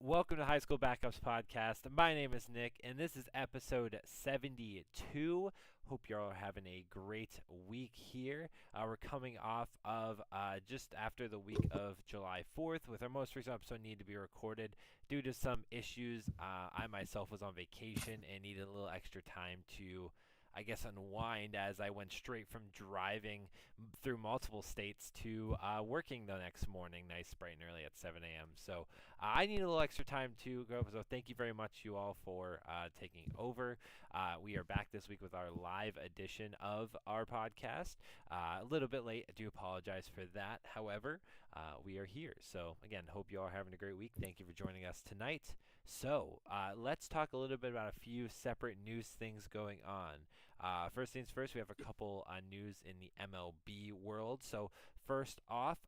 Welcome to High School Backups Podcast. My name is Nick, and this is episode 72. Hope you're all having a great week here. We're coming off of just after the week of July 4th, with our most recent episode needed to be recorded due to some issues. I myself was on vacation and needed a little extra time to unwind as I went straight from driving through multiple states to working the next morning, nice, bright and early at 7 a.m. So I need a little extra time to go. So thank you very much, you all, for taking over. We are back this week with our live edition of our podcast. A little bit late. I do apologize for that. However, we are here. So again, hope you all are having a great week. Thank you for joining us tonight. So let's talk a little bit about a few separate news things going on. First things first, we have a couple news in the MLB world. So first off,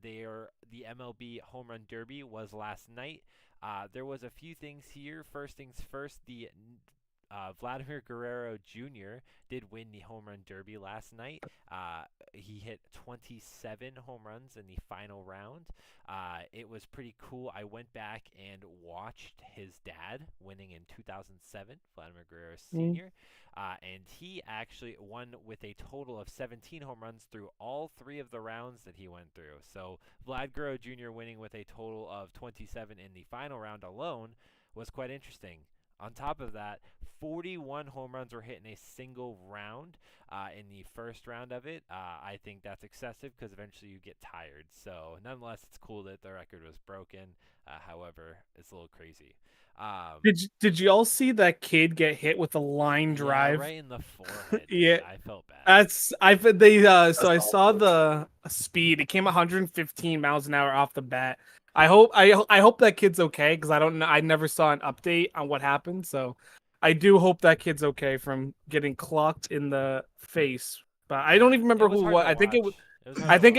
the MLB Home Run Derby was last night. There was a few things here. First things first, the Vladimir Guerrero Jr. did win the Home Run Derby last night. He hit 27 home runs in the final round. It was pretty cool. I went back and watched his dad winning in 2007, Vladimir Guerrero Sr., and he actually won with a total of 17 home runs through all three of the rounds that he went through. So Vlad Guerrero Jr. winning with a total of 27 in the final round alone was quite interesting. On top of that, 41 home runs were hit in a single round in the first round of it. I think that's excessive because eventually you get tired. So nonetheless, it's cool that the record was broken. However, it's a little crazy. Did you all see that kid get hit with a line drive? Right in the forehead. Yeah, I felt bad. I saw the speed. It came 115 miles an hour off the bat. I hope that kid's okay because I don't know. I never saw an update on what happened, so I do hope that kid's okay from getting clocked in the face. But I don't even remember who what. I think it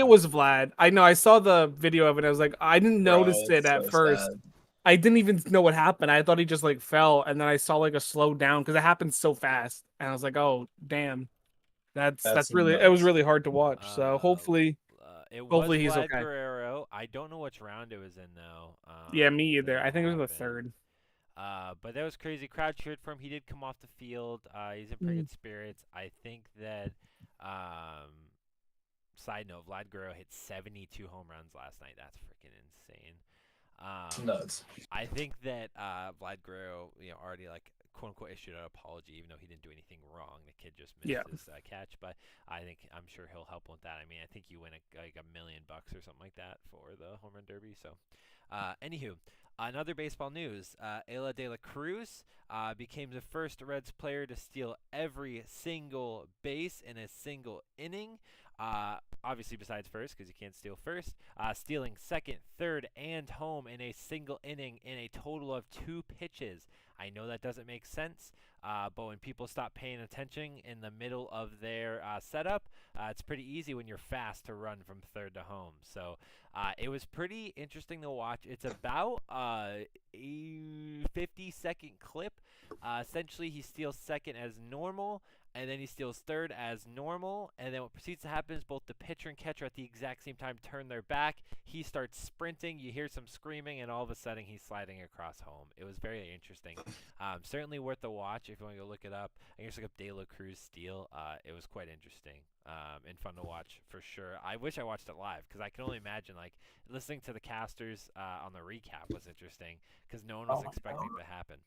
was Vlad. I know I saw the video of it. I was like, I didn't notice it at first. Sad. I didn't even know what happened. I thought he just like fell, and then I saw like a slow down because it happened so fast, and I was like, "Oh, damn, that's really nuts. it was really hard to watch." So hopefully he's Vlad okay. Guerrero. I don't know which round it was in though. Yeah, me either. that I think it was the happened. third. But that was crazy. Crowd cheered for him. He did come off the field. He's in pretty good spirits. I think that. Side note: Vlad Guerrero hit 72 home runs last night. That's freaking insane. Nuts. I think that Vlad Guerrero, already quote unquote issued an apology, even though he didn't do anything wrong. The kid just missed his catch, but I'm sure he'll help with that. I mean, I think you win like $1 million or something like that for the home run derby. So, anywho, another baseball news: Ayla De La Cruz became the first Reds player to steal every single base in a single inning. Obviously besides first, because you can't steal first, stealing second, third, and home in a single inning in a total of 2 pitches. I know that doesn't make sense, but when people stop paying attention in the middle of their setup, it's pretty easy when you're fast to run from third to home. So it was pretty interesting to watch. It's about a 50-second clip. Essentially, he steals second as normal, and then he steals third as normal, and then what proceeds to happen is both the pitcher and catcher at the exact same time turn their back. He starts sprinting, you hear some screaming, and all of a sudden he's sliding across home. It was very interesting. Certainly worth the watch if you want to go look it up. I guess look up De La Cruz steal. It was quite interesting and fun to watch for sure. I wish I watched it live because I can only imagine listening to the casters on the recap was interesting because no one was expecting it to happen.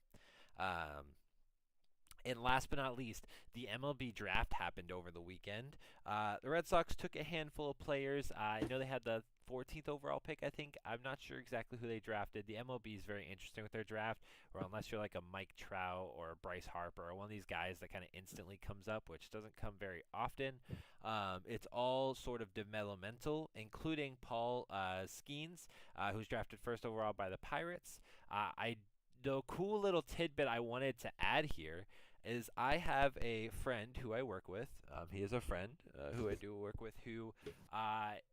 And last but not least, the MLB draft happened over the weekend. The Red Sox took a handful of players. I know they had the 14th overall pick, I think. I'm not sure exactly who they drafted. The MLB is very interesting with their draft, or unless you're like a Mike Trout or a Bryce Harper or one of these guys that kind of instantly comes up, which doesn't come very often. It's all sort of developmental, including Paul Skeens, who's drafted first overall by the Pirates. The cool little tidbit I wanted to add here is I have a friend who I work with. He is a friend who I do work with who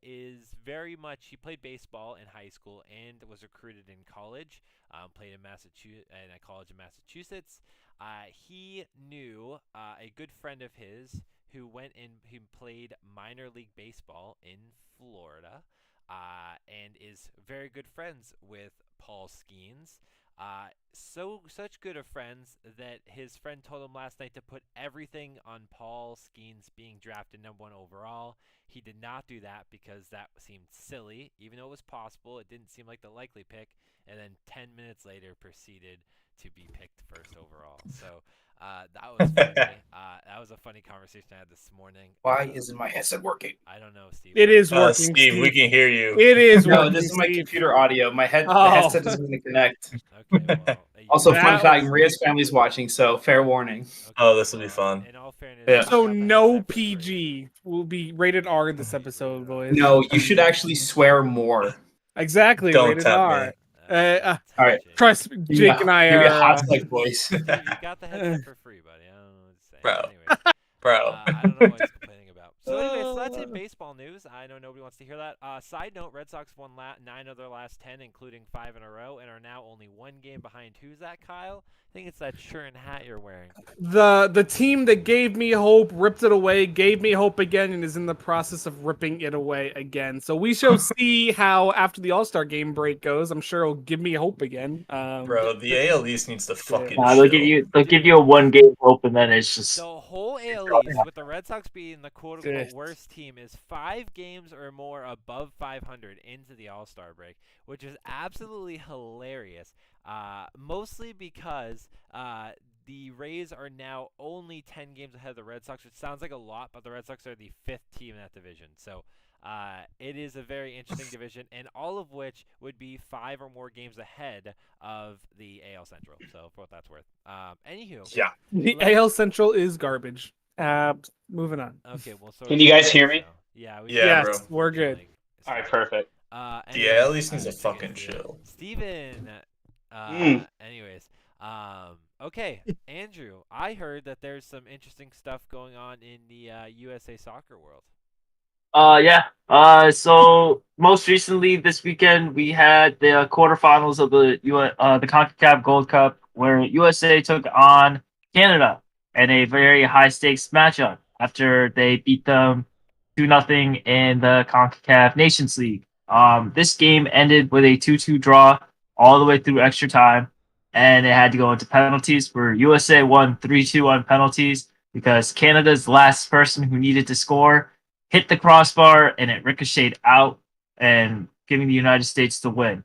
is very much, he played baseball in high school and was recruited in college, played in a college in Massachusetts. He knew a good friend of his who went and he played minor league baseball in Florida and is very good friends with Paul Skeens. Such good of friends that his friend told him last night to put everything on Paul Skeens being drafted #1 overall. He did not do that because that seemed silly. Even though it was possible, it didn't seem like the likely pick. And then 10 minutes later proceeded to be picked first overall. So that was funny. That was a funny conversation I had this morning. Why isn't my headset working? I don't know, Steve. It is working, Steve, we can hear you. It is No, working, this is my Steve. computer audio. The headset doesn't going to connect. Okay, well. Also, That fun fact, was- Maria's family's watching, so fair warning. Okay, Oh, this will be fun. In all fairness, Yeah. I So got the no headset for free. PG will be rated R this episode, boys. No, you should actually swear more. Exactly, Don't rated tempt R. me. All right. Trust me, Jake and I Give me a are. hot spike voice. Steve, you got the headset for free, buddy. I don't know what to say. Bro. Anyways, Bro. I don't know what he's complaining about. So anyways, so that's it. Baseball news. I know nobody wants to hear that. Side note: Red Sox won 9 of their last 10, including 5 in a row, and are now only 1 game behind. Who's that, Kyle? I think it's that shirt and hat you're wearing. The team that gave me hope ripped it away, gave me hope again, and is in the process of ripping it away again. So we shall see how after the All-Star game break goes. I'm sure it'll give me hope again. Bro, the AL East needs to fucking Nah, chill. they'll give you a 1-game hope, and then it's just The whole AL East, with the Red Sox being the quote-unquote Yes. worst team, is 5 games or more above 500 into the All-Star break, which is absolutely hilarious. Mostly because the Rays are now only 10 games ahead of the Red Sox, which sounds like a lot, but the Red Sox are the 5th team in that division. So it is a very interesting division, and all of which would be 5 or more games ahead of the AL Central. So for what that's worth. Anywho. Yeah. The AL Central is garbage. Moving on. Okay, well, so Can you guys hear me? Yeah, Yeah, Yes, bro. we're good. all right, perfect. The Anyways, AL East needs to alright, so fucking good deal. chill. Steven, Mm. anyways, okay, Andrew, I heard that there's some interesting stuff going on in the USA soccer world. Yeah. So most recently this weekend we had the quarterfinals of the the CONCACAF Gold Cup, where USA took on Canada in a very high stakes matchup after they beat them 2-0 in the CONCACAF Nations League. This game ended with a 2-2 draw all the way through extra time, and it had to go into penalties, where USA won 3-2 on penalties because Canada's last person who needed to score hit the crossbar and it ricocheted out, and giving the United States the win.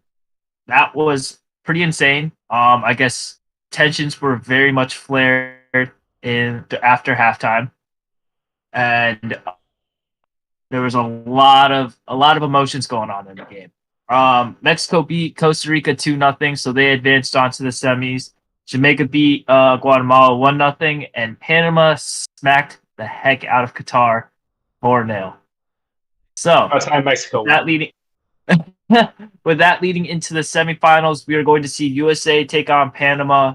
That was pretty insane. I guess tensions were very much flared after halftime, and there was a lot of emotions going on in the game. Mexico beat Costa Rica 2-0, so they advanced on to the semis. Jamaica beat Guatemala 1-0, and Panama smacked the heck out of Qatar 4-0. So Mexico. that leading with that leading into the semifinals, we are going to see USA take on Panama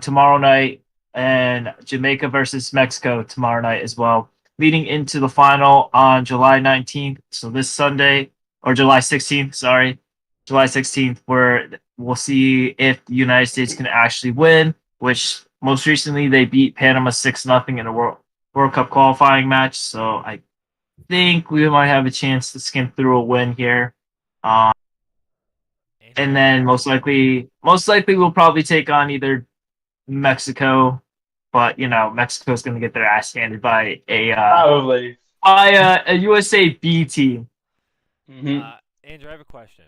tomorrow night, and Jamaica versus Mexico tomorrow night as well. Leading into the final on July 19th, so this Sunday, or July 16th, sorry, July 16th, where we'll see if the United States can actually win, which most recently they beat Panama 6-0 in a World Cup qualifying match. So I think we might have a chance to skim through a win here. And then most likely we'll probably take on either Mexico, but Mexico's going to get their ass handed by Probably. a USA B team. Mm-hmm. Andrew, I have a question.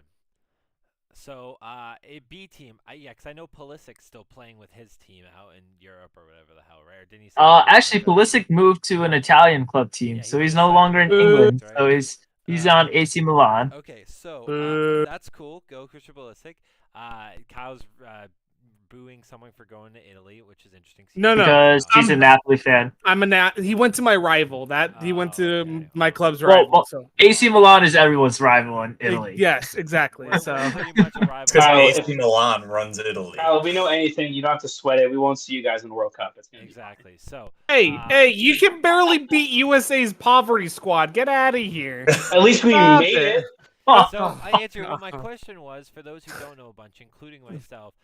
So, a B team, because I know Pulisic's still playing with his team out in Europe or whatever the hell, right? Or didn't he? Actually, Pulisic moved to an Italian club team, Yeah, so he he's just no signed longer with in the England. Right? So he's on AC Milan. Okay, so that's cool. Go Christian Pulisic. Kyle's booing someone for going to Italy, which is interesting. No, Because he's a Napoli fan. He went to my rival. He went to okay. my club's Well, rival. So AC Milan is everyone's rival in Italy. yes, exactly. We're So pretty much a rival. Because Kyle, AC Milan runs Italy. Kyle, if we know anything, you don't have to sweat it. We won't see you guys in the World Cup. It's gonna be Exactly. So, hey, you can barely beat USA's poverty squad. Get out of here. At least we Stop made it. So I answered what my question was. For those who don't know a bunch, including myself,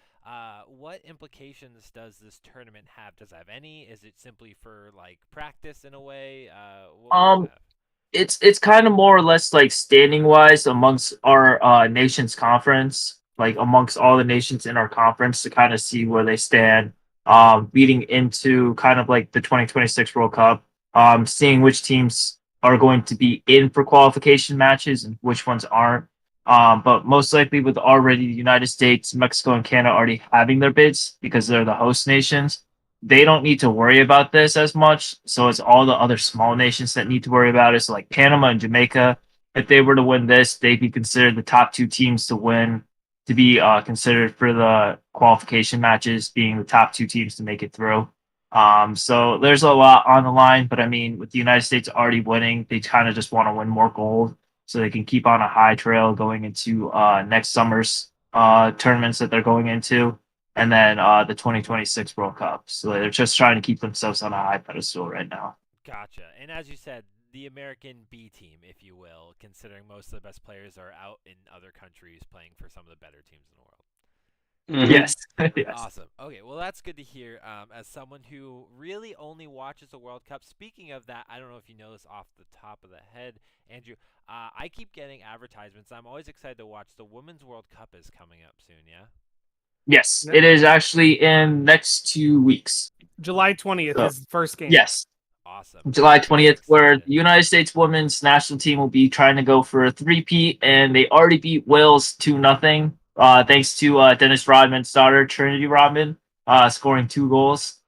what implications does this tournament have? Does it have any? Is it simply for like practice in a way? What does it have? It's kind of more or less like standing wise amongst our nation's conference. like amongst all the nations in our conference to kind of see where they stand, leading into kind of like the 2026 World Cup, seeing which teams are going to be in for qualification matches and which ones aren't. But most likely with already the United States, Mexico, and Canada already having their bids because they're the host nations, they don't need to worry about this as much. So it's all the other small nations that need to worry about it. So like Panama and Jamaica, if they were to win this, they'd be considered the top two teams to win, to be considered for the qualification matches, being the top two teams to make it through. So there's a lot on the line, but I mean, with the United States already winning, they kind of just want to win more gold so they can keep on a high trail going into next summer's tournaments that they're going into, and then the 2026 World Cup. So they're just trying to keep themselves on a high pedestal right now. Gotcha. And as you said, the American B team, if you will, considering most of the best players are out in other countries playing for some of the better teams in the world. Yes. Yes. Awesome. Okay, well, that's good to hear. As someone who really only watches the World Cup, speaking of that, I don't know if you know this off the top of the head, Andrew. I keep getting advertisements. I'm always excited to watch. The Women's World Cup is coming up soon, yeah? Yes, it is actually in next 2 weeks. July 20th So, is the first game. Yes. Awesome. July 20th, That's where exciting. the United States women's national team will be trying to go for a three-peat, and they already beat Wales 2-0, thanks to Dennis Rodman's daughter, Trinity Rodman, scoring 2 goals.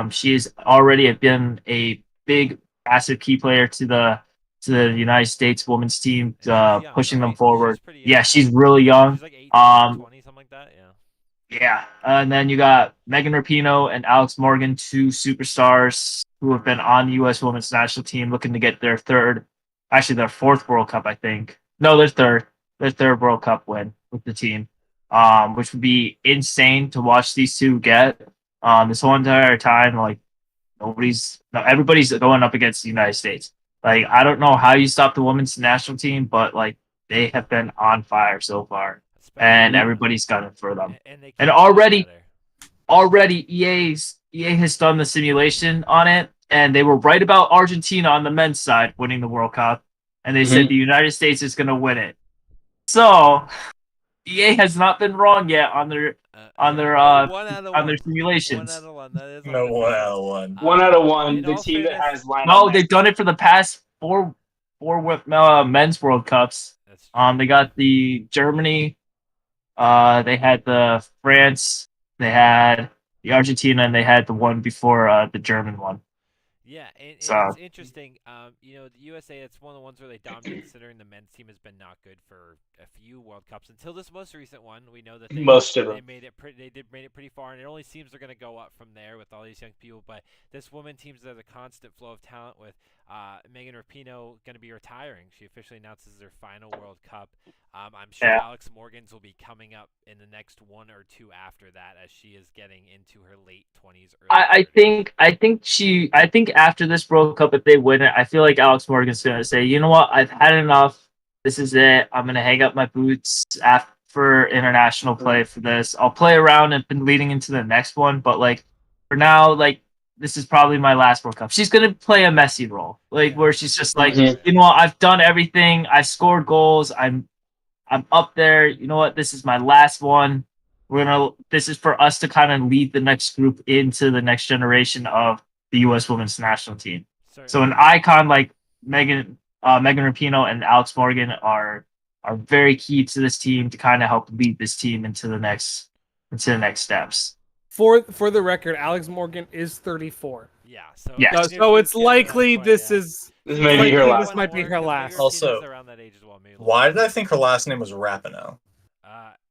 She's already been a big, massive key player to the United States women's team, And she's young, pushing them right? forward. She's pretty young. Yeah, she's really young. She's like 18, 20, something like that, yeah. Yeah, and then you got Megan Rapinoe and Alex Morgan, 2 superstars who have been on the U.S. women's national team, looking to get their their fourth World Cup, I think. No, their third World Cup win with the team, which would be insane to watch these two get. This whole entire time, like everybody's going up against the United States. Like I don't know how you stop the women's national team, but like they have been on fire so far. And everybody's gunning for them. And already EA has done the simulation on it, and they were right about Argentina on the men's side winning the World Cup, and they said the United States is going to win it. So EA has not been wrong yet on their simulations. 1 out of 1. That is No, 1 out of 1. 1 out of 1. In The all team that fairness- has Lionel No, Messi. they've done it for the past four men's World Cups. That's true. They got the Germany. They had the France, they had the Argentina, and they had the one before the German one. Yeah, and So- it's interesting. The USA, it's one of the ones where they dominate, considering the men's team has been not good for a few World Cups until this most recent one. We know that Most of they them. made it pretty far, and it only seems they're going to go up from there with all these young people. But this woman teams there's a constant flow of talent with Megan Rapinoe going to be retiring. She officially announces her final World Cup. I'm sure Alex Morgan's will be coming up in the next 1 or 2 after that, as she is getting into her late 20s. I think after this World Cup, if they win it, I feel like Alex Morgan's gonna say, you know what, I've had enough. This is it. I'm gonna hang up my boots for international play for this. I'll play around and been leading into the next one, but like for now, like this is probably my last World Cup. She's gonna play a Messi role, like where she's just like, you know what, I've done everything. I scored goals. I'm up there. You know what? This is my last one. This is for us to kind of lead the next group into the next generation of the U.S. women's national team. Certainly. So an icon like Megan Rapinoe and Alex Morgan are very key to this team to kind of help lead this team into the next steps. For the record, Alex Morgan is 34. Yeah, so Yes. if So you it's get to that likely point, this yeah. is This may be her likely last. this might be her last. Also, around that age as well, maybe. Why did I think her last name was Rapinoe?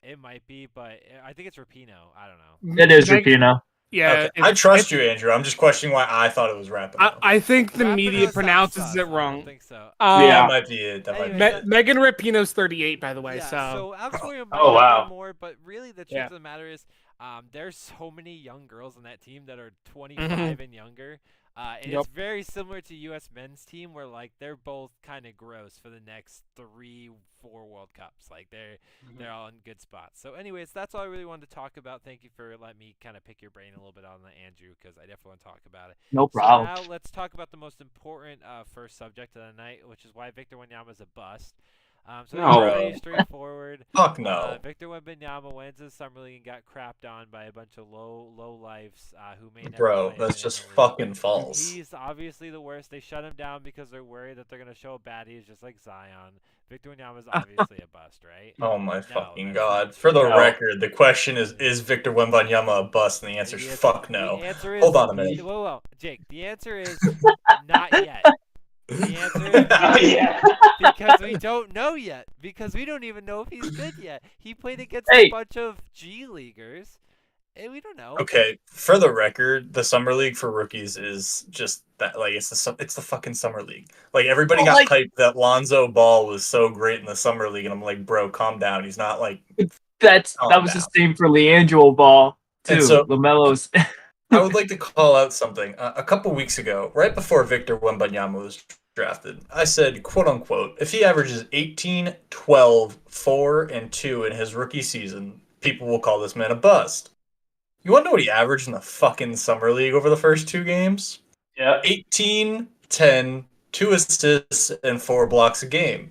It might be, but I think it's Rapinoe. I don't know. It is Meg- Rapinoe. Yeah, Okay, I trust you, Andrew. I'm just questioning why I thought it was Rapinoe. I think the Rapinoe media sounds pronounces sus. it I don't wrong. think so. That might be it. That might be Anyway, it. Megan Rapinoe's 38, by the way. Yeah, So Alex Williams might Oh, have wow. one more, but really the truth of the matter is, there's so many young girls on that team that are 25 and younger. And it's very similar to U.S. men's team, where like they're both kind of gross for the next 3-4 World Cups. Like they're all in good spots. So, anyways, that's all I really wanted to talk about. Thank you for letting me kind of pick your brain a little bit on that, Andrew, because I definitely want to talk about it. No problem. So now let's talk about the most important first subject of the night, which is why Victor Wanyama is a bust. So No. it's pretty straightforward. Fuck no. Victor Wembanyama went into the summer league and got crapped on by a bunch of low lifes who may never Bro, play a that's minute just in the league. fucking false. He's obviously the worst. They shut him down because they're worried that they're gonna show bad. He's just like Zion. Victor Wembanyama is obviously a bust, right? Oh my No, fucking that's god. not For true. the No. record, the question is Victor Wembanyama a bust? And the answer is fuck no. The answer is Hold on a minute. Whoa, Jake. The answer is not yet. The answer is Yeah. because we don't know yet. Because we don't even know if he's good yet. He played against a Hey. bunch of G Leaguers, and we don't know. Okay, for the record, the summer league for rookies is just that. Like it's the fucking summer league. Like everybody got hyped that Lonzo Ball was so great in the summer league, and I'm like, bro, calm down. He's not like. that Calm was the down. same for Leandro Ball too. And so- LaMelo's. I would like to call out something. A couple weeks ago, right before Victor Wembanyama was drafted, I said, quote unquote, if he averages 18, 12, 4, and 2 in his rookie season, people will call this man a bust. You want to know what he averaged in the fucking summer league over the first 2 games? Yeah. 18, 10, 2 assists, and 4 blocks a game.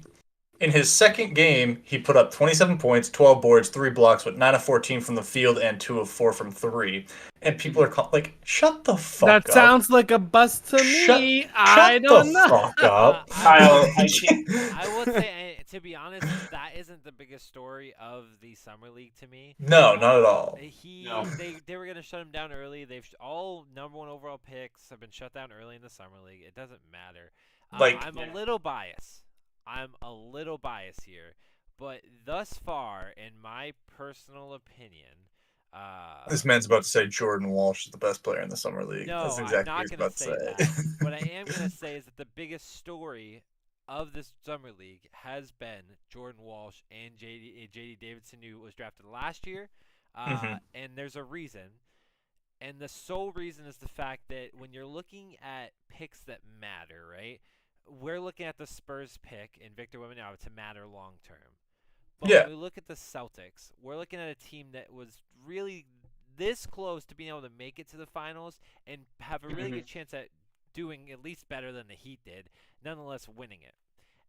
In his second game, he put up 27 points, 12 boards, 3 blocks, with 9 of 14 from the field and 2 of 4 from 3. And people are like, shut the fuck up. That sounds like a bust to me. I don't Shut know. the fuck up. Kyle, I can't. I will say, to be honest, that isn't the biggest story of the summer league to me. No, not at all. No. They were gonna shut him down early. All number 1 overall picks have been shut down early in the summer league. It doesn't matter. I'm a little biased. Here, but thus far, in my personal opinion, This man's about to say Jordan Walsh is the best player in the summer league. no, That's exactly I'm not what he's gonna about to say say. that. What I am gonna say is that the biggest story of this summer league has been Jordan Walsh and JD Davidson, who was drafted last year, and there's a reason. And the sole reason is the fact that when you're looking at picks that matter, right? We're looking at the Spurs pick in Victor Wembanyama to matter long term. But Yeah. when we look at the Celtics, we're looking at a team that was really this close to being able to make it to the finals and have a really good chance at doing at least better than the Heat did, nonetheless winning it.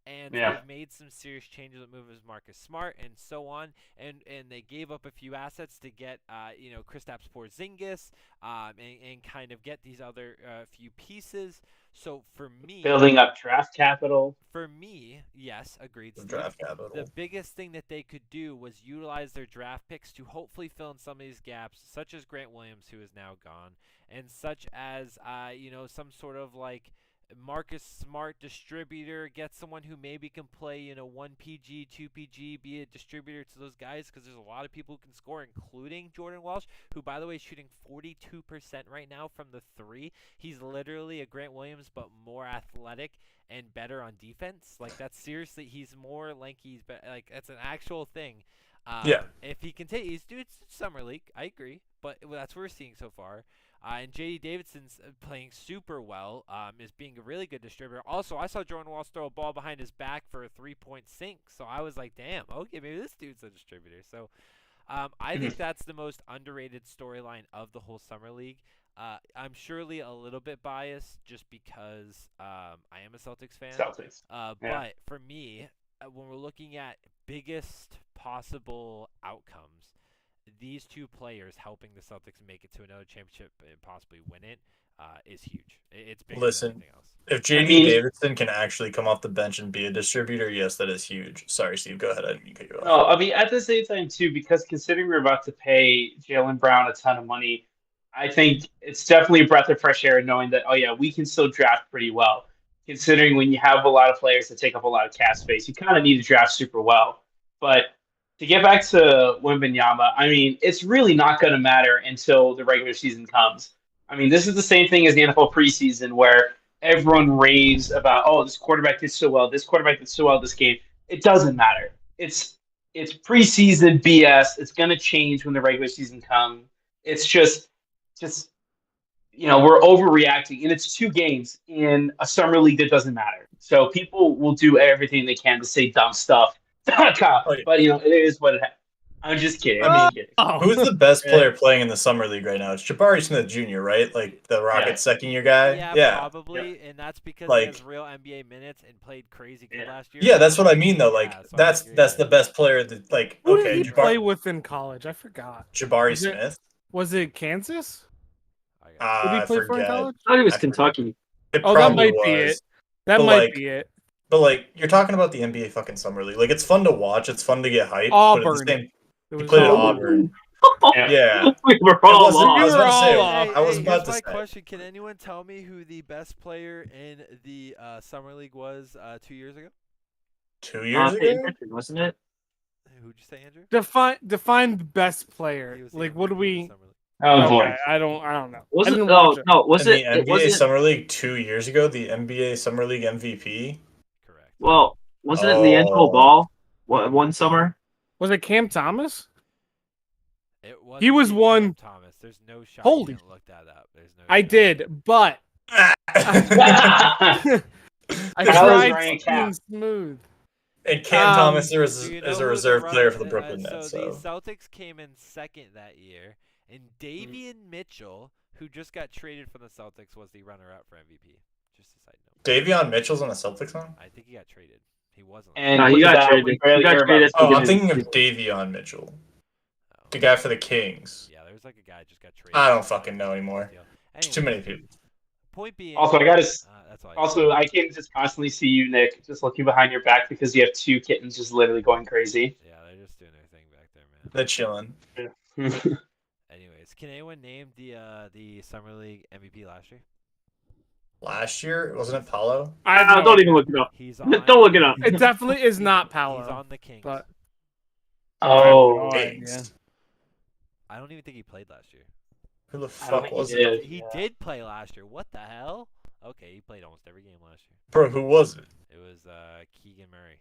And they've made some serious changes with moves Marcus Smart and so on, and they gave up a few assets to get Kristaps Porzingis and kind of get these other few pieces. So for me, Building up draft capital. For me, yes, agreed. Steve. Draft capital. The biggest thing that they could do was utilize their draft picks to hopefully fill in some of these gaps, such as Grant Williams, who is now gone, and such as some sort of like Marcus Smart distributor, get someone who maybe can play 1 PG, 2 PG, be a distributor to those guys, because there's a lot of people who can score, including Jordan Walsh, who by the way is shooting 42% right now from the 3. He's literally a Grant Williams but more athletic and better on defense. Like that's seriously, he's more lanky, but like that's an actual thing. If he continues, it's summer league, I agree, but that's what we're seeing so far. And J.D. Davidson's playing super well, is being a really good distributor. Also, I saw Jordan Walsh throw a ball behind his back for a 3-point sink, so I was like, damn, okay, maybe this dude's a distributor. So I think that's the most underrated storyline of the whole summer league. I'm surely a little bit biased just because I am a Celtics fan. But for me, when we're looking at biggest possible outcomes, these 2 players helping the Celtics make it to another championship and possibly win it is huge. It's bigger than anything else. If J.D. Davidson can actually come off the bench and be a distributor, yes, that is huge. Sorry, Steve, go ahead. I didn't cut you off. No, I mean, at the same time, too, because considering we're about to pay Jaylen Brown a ton of money, I think it's definitely a breath of fresh air knowing that, oh, yeah, we can still draft pretty well. Considering when you have a lot of players that take up a lot of cap space, you kind of need to draft super well. But to get back to Wembanyama, I mean, it's really not going to matter until the regular season comes. I mean, this is the same thing as the NFL preseason where everyone raves about, oh, this quarterback did so well, this quarterback did so well this game. It doesn't matter. It's preseason BS. It's going to change when the regular season comes. It's just we're overreacting, and it's 2 games in a summer league that doesn't matter. So people will do everything they can to say dumb stuff. But it is what it is. I'm just kidding. I I'm mean, just kidding. Oh. Who's the best Yeah. player playing in the summer league right now? It's Jabari Smith Jr., right? Like the Rockets' second-year guy. Yeah, probably, and that's because he Like- has real NBA minutes and played crazy good Yeah. last year. Yeah, that's what I mean though. Like Yeah, so I that's agree, that's yeah. the best player. That like Who okay, did he play with in college? I forgot. Jabari Was it- Smith. Was it Kansas? I got Who did I he play for in forget. college? I thought it was I forget. Kentucky. It Oh, that probably might be was. it. That But, might like, be it. But like you're talking about the NBA fucking summer league. Like it's fun to watch. It's fun to get hyped. But at the Auburn. same, It he was played at Auburn. Auburn. Yeah. We were It all wasn't- I was lost. about to say. You're all Hey, I was hey, about here's to my say. question. Can anyone tell me who the best player in the summer league was 2 years ago? 2 years Peyton ago. Pritchard, wasn't it? Who'd you say, Andrew? Define the best He player. was the Like, MVP what do of the we? summer league. Oh boy. Okay, I don't know. I Was it? didn't No, watch it. no. Was in it? the It NBA wasn't. Summer League 2 years ago, the NBA Summer League MVP. Correct. Well, wasn't it Leandro Oh. Ball? One summer. Was it Cam Thomas? It was. He was one- Thomas. There's no shot. Holy- You didn't look that up. There's no. I shot. did, but I Kyle's tried Ryan being Cap. smooth. And Cam Um, Thomas Do you is know a who the reserve player for the run- Brooklyn Nets. So the So Celtics came in second that year, and Davion Mitchell, who just got traded from the Celtics, was the runner-up for MVP. Just a side note. Davion Mitchell's on the Celtics now. I think he got traded. He wasn't. And No, he with got that, traded. we He barely got hear about traded. it. Oh, I'm Beginning thinking of of Davion Mitchell, Oh. the guy for the Kings. Yeah, there's like a guy just got traded. I don't fucking know anymore. Deal. There's too Anyway, many people. Point being. Also, I gotta. That's all. Also, I can just constantly see you, Nick, just looking behind your back because you have two kittens just literally going crazy. Yeah, they're just doing their thing back there, man. They're chilling. Anyways, can anyone name the summer league MVP last year? Last year, wasn't it Paulo? Don't even look it up. He's on. Don't look it up. It definitely is not He's Paolo. on the Kings. But Oh, God, Kings. I don't even think he played last year. Who the I don't fuck think was he it? did. He Yeah. did play last year. What the hell? Okay, he played almost every game last year. Bro, who was it? It was Keegan Murray.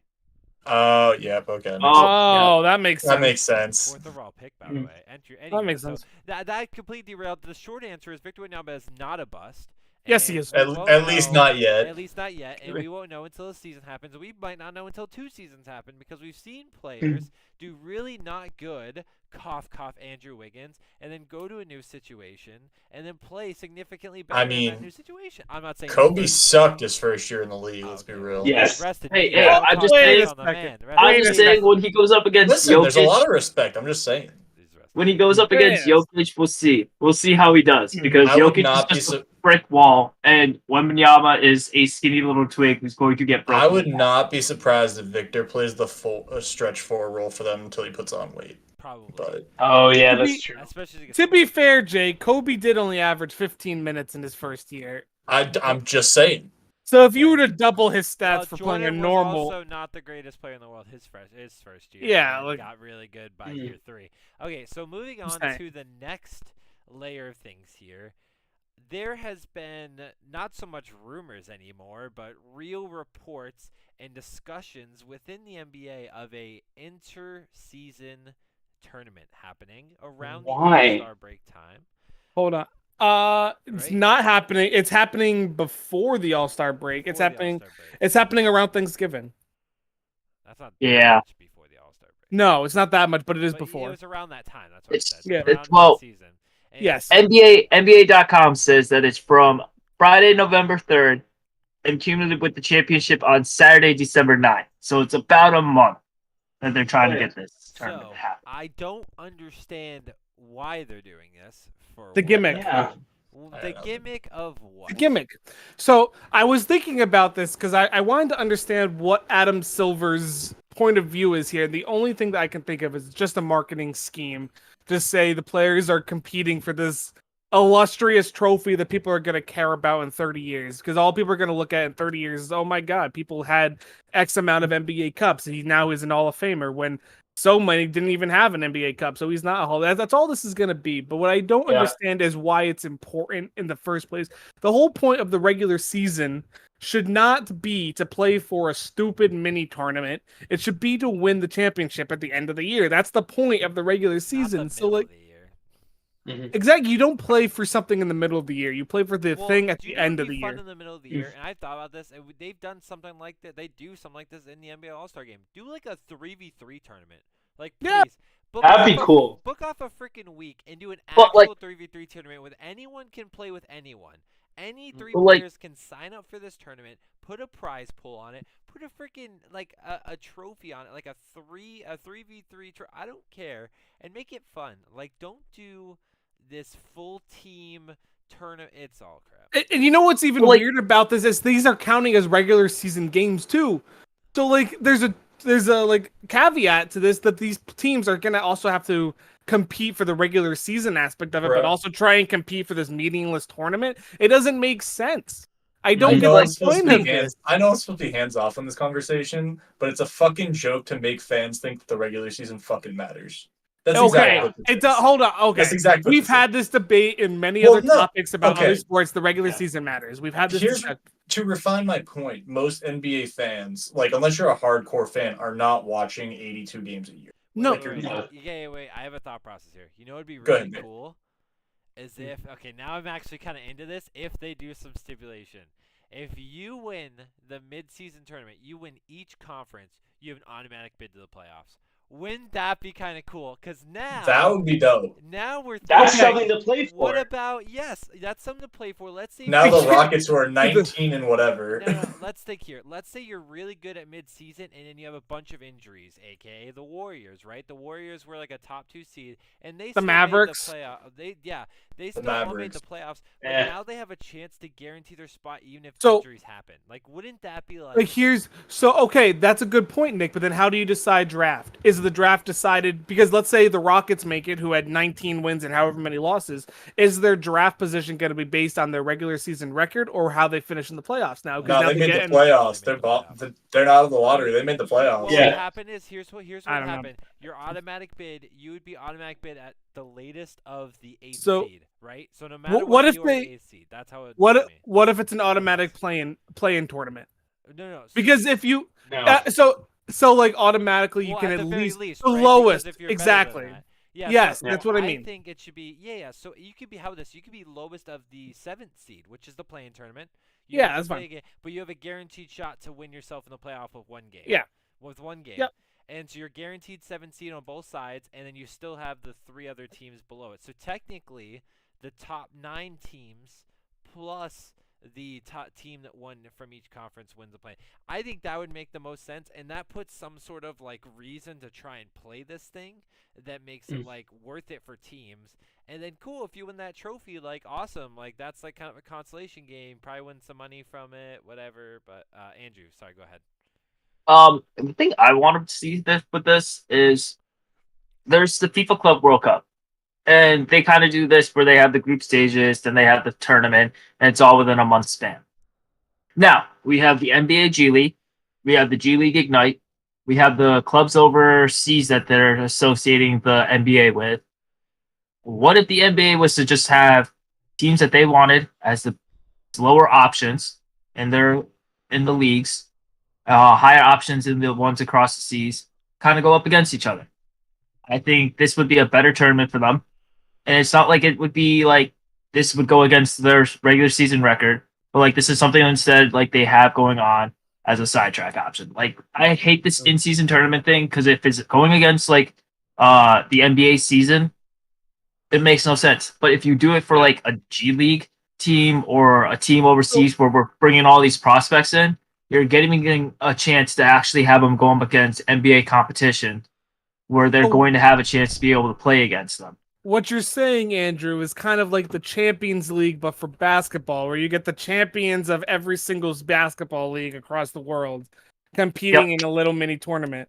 Oh, yep, okay. Oh, that makes sense. That makes sense. Fourth overall pick, by the Mm. way. Entry. That Anyway, makes so sense. that completely derailed. The short answer is Victor Wembanyama is not a bust. Yes, he and is. we At won't least know- not yet. At least not yet, and we won't know until the season happens. We might not know until 2 seasons happen because we've seen players do really not good, cough, cough, Andrew Wiggins, and then go to a new situation and then play significantly better I in that mean, new situation. I'm not saying Kobe he's sucked his first year in the league, let's be Okay, real. well, Yes. rest in Hey, peace. hey, We'll I'm talk just about saying- it on the Wait a man. second. Rest I'm in Wait a just peace. saying second. when he goes up against Listen, Jokic, there's a lot of respect. I'm just saying. He's rest in when he peace. goes up against Yes. Jokic, we'll see. We'll see how he does because I would Jokic not be is just a brick wall, and Wembanyama is a skinny little twig who's going to get broken. I would not be surprised if Victor plays the full stretch four role for them until he puts on weight. Probably. But Oh yeah, To be- that's true. Especially against To be fair, Jay, Kobe did only average 15 minutes in his first year. I'm just saying. So if you were to double his stats Well, for playing a Jordan normal, was also not the greatest player in the world his first year. Yeah, and like- got really good by Mm. year 3. Okay, so moving on saying. to the next layer of things here. There has been not so much rumors anymore, but real reports and discussions within the NBA of a inter-season tournament happening around the Why? All-Star break time. hold on. It's Right. not happening. It's happening before the All-Star break. It's Before the happening. All-Star break. It's happening around Thanksgiving. That's not Yeah. much before the All-Star break. No, it's not that much, but it is But before. It was around that time. That's what It's- I said. yeah. Around Well, season. Yes. NBA.com says that it's from Friday, November 3rd, and cumulative with the championship on Saturday, December 9th. So it's about a month that they're trying to get this tournament So to happen. I don't understand why they're doing this. For The what? gimmick. Yeah. The gimmick of what? The gimmick. So I was thinking about this because I wanted to understand what Adam Silver's point of view is here. The only thing that I can think of is just a marketing scheme to say the players are competing for this illustrious trophy that people are going to care about in 30 years. Because all people are going to look at in 30 years is, oh my God, people had X amount of NBA Cups. He now is an Hall of Famer when so many didn't even have an NBA Cup. So he's not a Hall. That's all this is going to be. But what I don't Yeah. understand is why it's important in the first place. The whole point of the regular season should not be to play for a stupid mini tournament. It should be to win the championship at the end of the year. That's the point of the regular Not the season. So middle like of the year. exactly, you don't play for something in the middle of the year. You play for the Well, thing at do you the know end what'd of the be fun year. in the middle of the year, and I thought about this, and they've done something like that. They do something like this in the NBA All-Star game. Do like a 3v3 tournament. Like, Yeah. That'd be cool. Book off a freaking week and do an But, like- actual 3v3 tournament with anyone can play with anyone. Any three But, like- players can sign up for this tournament, put a prize pool on it, put a freaking like a trophy on it, like a 3v3 I don't care, and make it fun. Like, don't do this full team tournament. It's all crap. And you know what's even Like- weird about this is these are counting as regular season games too. So like there's a like caveat to this that these teams are gonna also have to compete for the regular season aspect of it, Right. but also try and compete for this meaningless tournament. It doesn't make sense. I don't I get know, the it's supposed to point of be this. I know it's supposed to be hands off on this conversation, but it's a fucking joke to make fans think that the regular season fucking matters. That's Okay, exactly what this it's is. hold on. Okay, That's exactly what we've this had this debate in many Well, other no, topics about okay. other sports. The regular Yeah. season matters. We've had this Here's discussion. to refine my point. Most NBA fans, like unless you're a hardcore fan, are not watching 82 games a year. No. Wait, No. wait. I have a thought process here. You know what'd be Go really ahead, Nick. cool? Is if okay, now I'm actually kind of into this. If they do some stipulation, if you win the mid-season tournament, you win each conference, you have an automatic bid to the playoffs. Wouldn't that be kind of cool? Because now That would be dope. now we're That's thinking, something to play for. What about that's something to play for. Let's say Now you- the Rockets who are 19 and whatever. No, let's think here. Let's say you're really good at mid-season, and then you have a bunch of injuries, aka the Warriors, right? The Warriors were like a top 2 seed, and they still Mavericks. made the playoff. They still all made Mavericks. the playoffs, but Eh. now they have a chance to guarantee their spot even if So- injuries happen. Like, wouldn't that be like? Like here's so okay, that's a good point, Nick. But then how do you decide draft? Is the draft decided because let's say the Rockets make it, who had 19 wins and however many losses, is their draft position going to be based on their regular season record or how they finish in the playoffs now? 'Cause No, now they they're made the getting- playoffs. They They're made the playoffs. they're not out of the lottery. They made the playoffs. What Yeah. would happen is here's what I don't know. happened. Your automatic bid, you would be automatic bid at the latest of the 8th So, seed, right? So no matter what if you are the they- 8th seed. That's how it. What to me. what if it's an automatic play-in tournament? No. Because if you No. so like automatically you Well, can at at the very least least, the right? Because lowest if you're better than exactly. that. Yeah, Yes, so that's what I I mean. think it should be So you could be how this? You could be lowest of the 7th seed, which is the play-in tournament. You Yeah, have to that's play fine. a game, but you have a guaranteed shot to win yourself in the playoff with one game. Yeah. With one game. Yep. And so you're guaranteed 7th seed on both sides, and then you still have the 3 other teams below it. So technically, the top 9 teams plus the top team that won from each conference wins the play. I think that would make the most sense, and that puts some sort of like reason to try and play this thing that makes it like worth it for teams. And then cool, if you win that trophy, like awesome, like that's like kind of a consolation game. Probably win some money from it, whatever. But Andrew, sorry, go ahead. The thing I want to see with this is there's the FIFA Club World Cup, and they kind of do this where they have the group stages, then they have the tournament, and it's all within a month span. Now we have the NBA G League, we have the G League Ignite, we have the clubs overseas that they're associating the NBA with. What if the NBA was to just have teams that they wanted as the lower options in the leagues? Higher options in the ones across the seas kind of go up against each other. I think this would be a better tournament for them. And it's not like it would be like this would go against their regular season record, but like this is something instead like they have going on as a sidetrack option. Like I hate this in-season tournament thing because if it's going against like the NBA season, it makes no sense. But if you do it for like a G League team or a team overseas where we're bringing all these prospects in, you're getting a chance to actually have them go up against NBA competition where they're going to have a chance to be able to play against them. What you're saying, Andrew, is kind of like the Champions League, but for basketball, where you get the champions of every single basketball league across the world competing in a little mini tournament.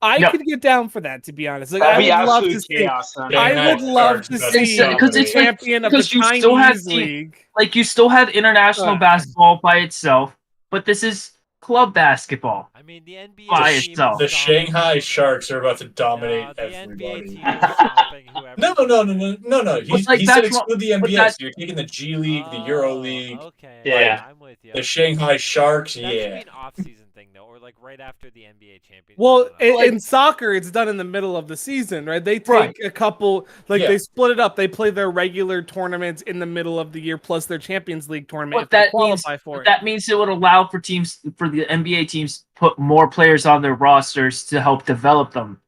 I could get down for that, to be honest. Like, That'd be I would love absolute to see. chaos. I would love to see Because the it's like- champion of the because you still have Chinese team- league. Like you still have international basketball by itself, but this is club basketball. I mean, the NBA By team itself. The is Shanghai stomping- Sharks are about to dominate No, the NBA everybody. team is stomping whoever. No. He like, said that's exclude the but NBA. that's- So you're taking the G League, the Euro Oh, League, Okay. Yeah. I'm with you. the Shanghai Sharks. That should be Yeah. an off-season thing, though, or like right after the NBA championship. Well, I don't know. in soccer, it's done in the middle of the season, right? They take Right. a couple, like Yeah. they split it up. They play their regular tournaments in the middle of the year, plus their Champions League tournament What if they that qualify means, for it. that means it would allow for the NBA teams put more players on their rosters to help develop them.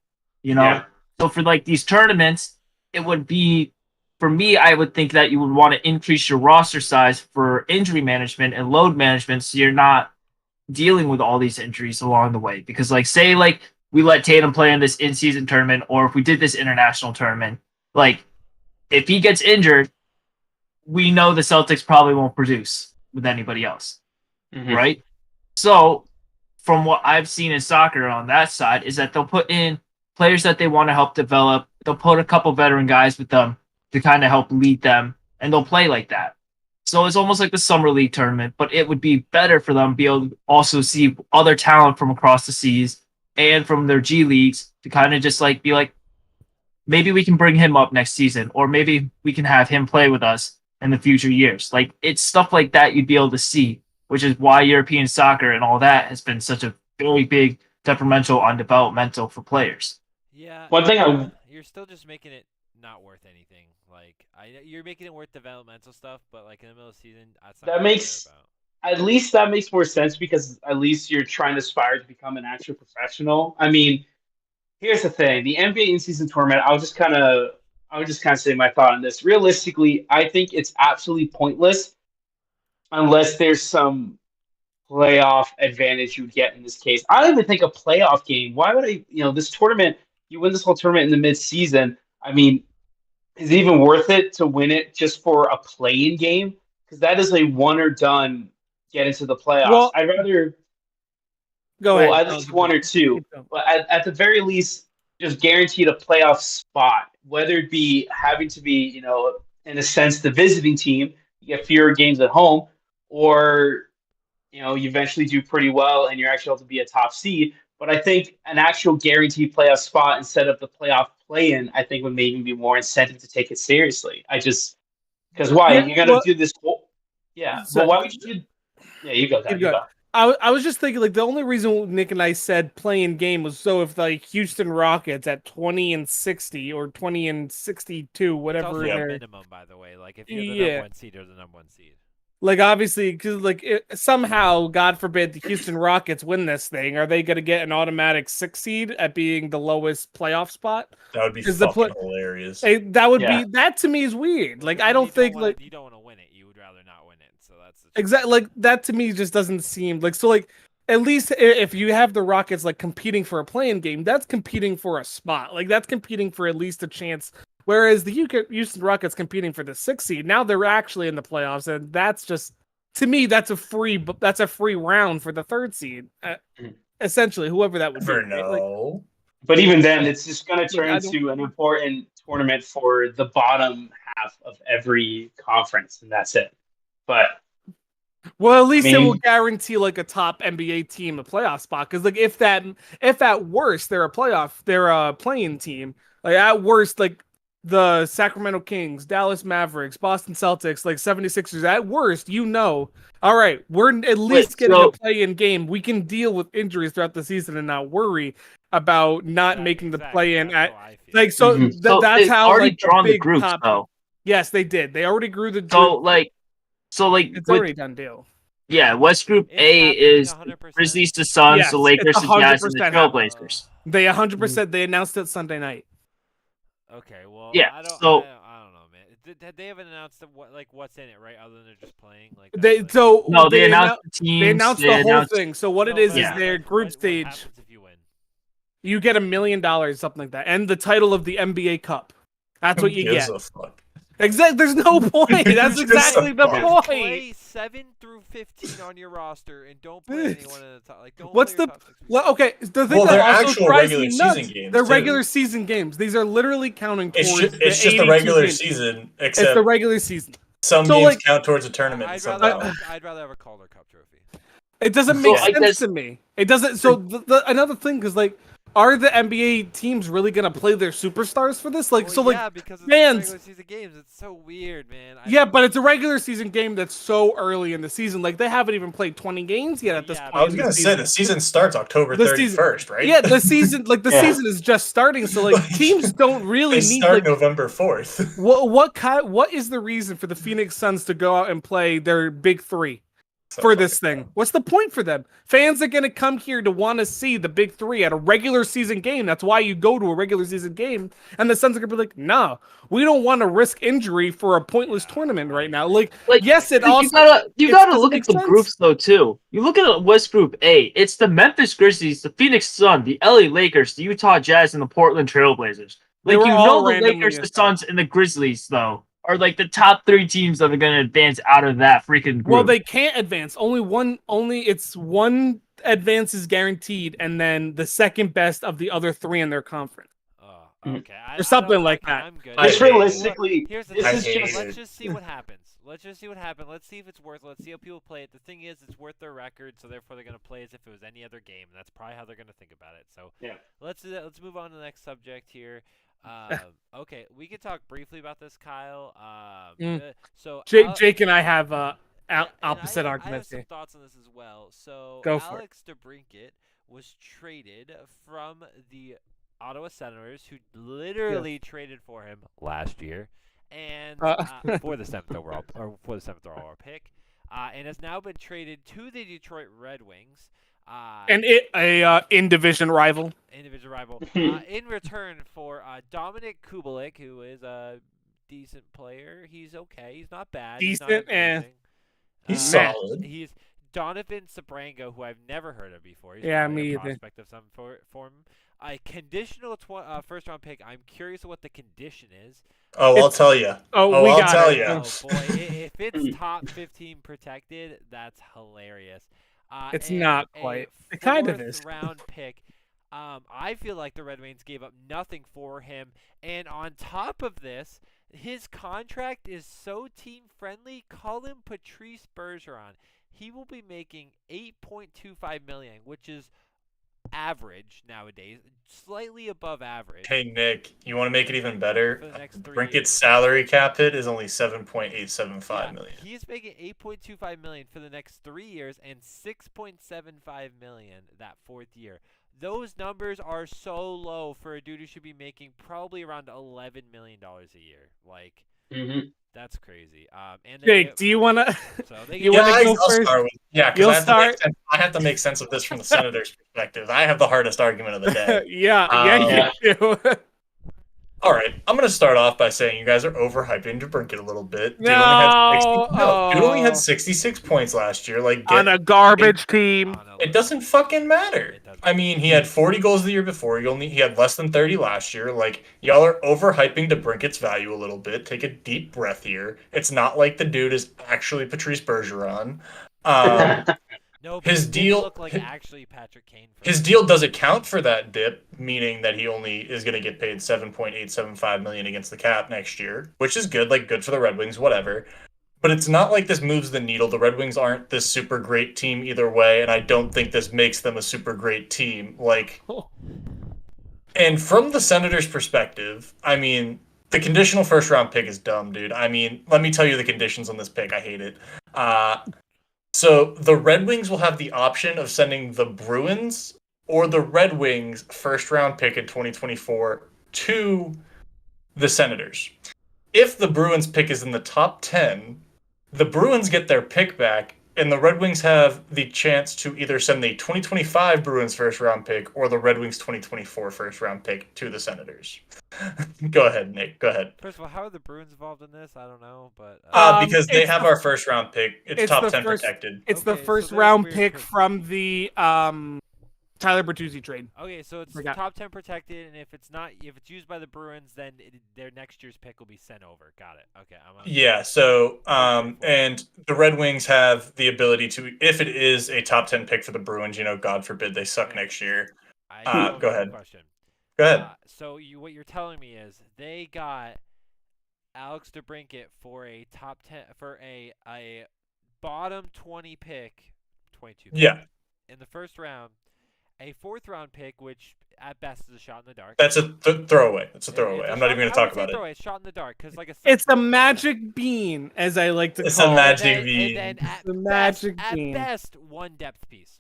You know, Yeah. So for like these tournaments, it would be for me, I would think that you would want to increase your roster size for injury management and load management so you're not dealing with all these injuries along the way. Because like say like we let Tatum play in this in-season tournament, or if we did this international tournament, like if he gets injured, we know the Celtics probably won't produce with anybody else, right? So from what I've seen in soccer on that side is that they'll put in players that they want to help develop. They'll put a couple veteran guys with them to kind of help lead them, and they'll play like that. So it's almost like the summer league tournament, but it would be better for them to be able to also see other talent from across the seas and from their G leagues to kind of just like be like, maybe we can bring him up next season, or maybe we can have him play with us in the future years. Like it's stuff like that you'd be able to see, which is why European soccer and all that has been such a very big detrimental on developmental for players. Yeah. One thing you're still just making it not worth anything. Like you're making it worth developmental stuff, but like in the middle of the season, that's not that what I makes care about. at least that makes more sense because at least you're trying to aspire to become an actual professional. I mean, here's the thing: the NBA in-season tournament. I would just kind of say my thought on this. Realistically, I think it's absolutely pointless unless there's some playoff advantage you would get in this case. I don't even think a playoff game. Why would this tournament? You win this whole tournament in the mid-season. I mean, is it even worth it to win it just for a play-in game? Because that is a one or done get into the playoffs. Well, I'd rather go well, ahead. at least one or two, but at the very least, just guaranteed a playoff spot. Whether it be having to be, in a sense, the visiting team, you get fewer games at home, or you eventually do pretty well and you're actually able to be a top seed. But I think an actual guaranteed playoff spot instead of the playoff play-in, I think would maybe be more incentive to take it seriously. Because why? Yeah, You're gonna do this whole, So- but why would you do? Yeah, you go, Dan. You go. I was just thinking, like, the only reason Nick and I said playing game was so if, like, Houston Rockets at 20-60 or 20-62, It's whatever also a they're, minimum, by the way. Like if you're the Yeah. number one seed or the number one seed. like, obviously, because, like, somehow, God forbid, the Houston Rockets win this thing, are they going to get an automatic 6 seed at being the lowest playoff spot? That would be Is the fucking hilarious. That would Yeah. be, that to me is weird. Like, Because I don't you think, wanna- like, you don't want to win it. You would rather not win it. So that's exactly, like, that to me just doesn't seem like, so, like, at least if you have the Rockets like competing for a playing game, that's competing for a spot. Like that's competing for at least a chance. Whereas the Houston Rockets competing for the 6th seed, now they're actually in the playoffs, and that's just to me that's a free round for the 3rd seed. Essentially, whoever that would be. Never Right? Like, know. But even then, it's just going to turn I don't- into an important tournament for the bottom half of every conference, and that's it. But well, at least it will mean- guarantee like a top NBA team a playoff spot. Because like if at worst they're a playing team. Like at worst, like the Sacramento Kings, Dallas Mavericks, Boston Celtics, like 76ers, at worst, all right, we're at least getting a play-in game. We can deal with injuries throughout the season and not worry about not making the play-in that's at how I feel. like so. Mhm. So That's they've how already like drawn the big groups top. though. Yes, they did. They already grew the group. So like It's with, already done deal. yeah, West Group It's A happening is 100%. Grizzlies, the Suns, Yes, the Lakers, it's the Jazz, and the 100% Trailblazers. They 100%. They announced it Sunday night. Okay, well, Yeah, I don't so- know, man. They haven't announced what's in it, right? Other than they're just playing like They that's, like- so No, they annou- announced the teams. they announced the whole thing. So what it No, is but Yeah. their like, group what stage. happens if you win? You get $1 million, something like that, and the title of the NBA Cup. That's what you Who gives get. a fuck? Exactly. There's no point. That's Who gives exactly a the fuck? point. Play 7 through 15 on your roster and don't play anyone in the top. Like, don't What's play the your top 6 well? Okay, the thing Well, that they're also actual drives regular me nuts, season games, they're too. regular season games. These are literally counting It's towards just, it's just the 82 regular games. season, It's except the regular season. some So, games like- count towards a tournament. and I'd some rather, don't. I'd rather have a Calder Cup trophy. It doesn't So make I sense guess- to me. It doesn't. So another thing is like, are the NBA teams really gonna play their superstars for this? Like, Well, so like, yeah, because it's fans- regular season games. It's so weird, man. yeah, but it's a regular season game that's so early in the season. Like they haven't even played 20 games yet at this Yeah, point. I was in the gonna say season. the season starts October The season- 31st, right? Yeah, the season Yeah. season is just starting. So like teams don't really They need start like November 4th. what is the reason for the Phoenix Suns to go out and play their big 3? for this thing. What's the point for them? Fans are going to come here to want to see the big three at a regular season game. That's why you go to a regular season game. And the Suns are going to be like, no, we don't want to risk injury for a pointless tournament right now. Like yes, it also... You gotta look at the groups, though, too. You look at West Group A, it's the Memphis Grizzlies, the Phoenix Suns, the LA Lakers, the Utah Jazz, and the Portland Trailblazers. Like, you know the Lakers, the Suns, and the Grizzlies, though, are like the top 3 teams that are going to advance out of that freaking group. Well, they can't advance. It's one advance is guaranteed, and then the second best of the other 3 in their conference. Okay. Or something like that. I'm good. Just realistically, here's the this thing. is just... Let's just see what happens. Let's see if it's worth. Let's see how people play it. The thing is, it's worth their record, so therefore they're gonna play as if it was any other game. And that's probably how they're gonna think about it. So yeah, let's move on to the next subject here. Okay, we can talk briefly about this, Kyle. So Jake and I have opposite I arguments have some here. thoughts on this as well. So Go for Alex Debrincat was traded from the Ottawa Senators, who literally traded for him last year, and for the 7th overall pick, and has now been traded to the Detroit Red Wings. And in division rival. In return for Dominic Kubalik, who is a decent player. He's okay. He's not bad. Decent, he's solid. He's Donovan Sabrango, who I've never heard of before. He's me a either. prospect of some form. A conditional first-round pick. I'm curious what the condition is. I'll tell you. I'll tell you. Oh boy, if it's top 15 protected, that's hilarious. It's not quite. It kind of is. Round pick. I feel like the Red Wings gave up nothing for him, and on top of this, his contract is so team-friendly. Call him Patrice Bergeron. He will be making $8.25 million, which is average nowadays, slightly above average. Hey Nick, you want to make it even better? For the next 3 Brinket's years. salary cap hit is only $7.875 million. He's making $8.25 million for the next 3 years and $6.75 million that 4th year. Those numbers are so low for a dude who should be making probably around $11 million a year. Like, that's crazy. And Jake, do you want to? So I'll start with, because I have to make sense of this from the Senators' perspective. I have the hardest argument of the day. You do. All right, I'm going to start off by saying you guys are overhyping Debrincat a little bit. Dude only had 66 points last year. On a garbage team. It doesn't fucking matter. I mean, he had 40 goals the year before. He had less than 30 last year. Y'all are overhyping Debrincat's value a little bit. Take a deep breath here. It's not like the dude is actually Patrice Bergeron. No, his deal look like actually Patrick Kane. His deal does account for that dip, meaning that he only is going to get paid $7.875 million against the cap next year, which is good. Good for the Red Wings, whatever. But it's not like this moves the needle. The Red Wings aren't this super great team either way, and I don't think this makes them a super great team. And from the Senators' perspective, I mean, the conditional first round pick is dumb, dude. I mean, let me tell you the conditions on this pick. I hate it. So the Red Wings will have the option of sending the Bruins or the Red Wings first round pick in 2024 to the Senators. If the Bruins pick is in the top 10, the Bruins get their pick back, and the Red Wings have the chance to either send the 2025 Bruins first round pick or the Red Wings 2024 first round pick to the Senators. Go ahead, Nick. Go ahead. First of all, how are the Bruins involved in this? I don't know, but because they have our first round pick. It's top 10 protected. It's the first round pick from the Tyler Bertuzzi trade. Okay, so it's top 10 protected, and if it's used by the Bruins, then their next year's pick will be sent over. Got it. Okay. So and the Red Wings have the ability to, if it is a top 10 pick for the Bruins, God forbid they suck next year. Go ahead. Question. Go ahead. So what you're telling me is they got Alex Debrincat for a top 10 for a bottom 20 pick, 22. In the first round. A 4th round pick, which at best is a shot in the dark. That's a throwaway. It's a throwaway. I'm not even going to talk about it. It's shot in the dark because it's a magic bean, as I like to call it. It's a magic bean. And then at magic bean. At best, one depth piece.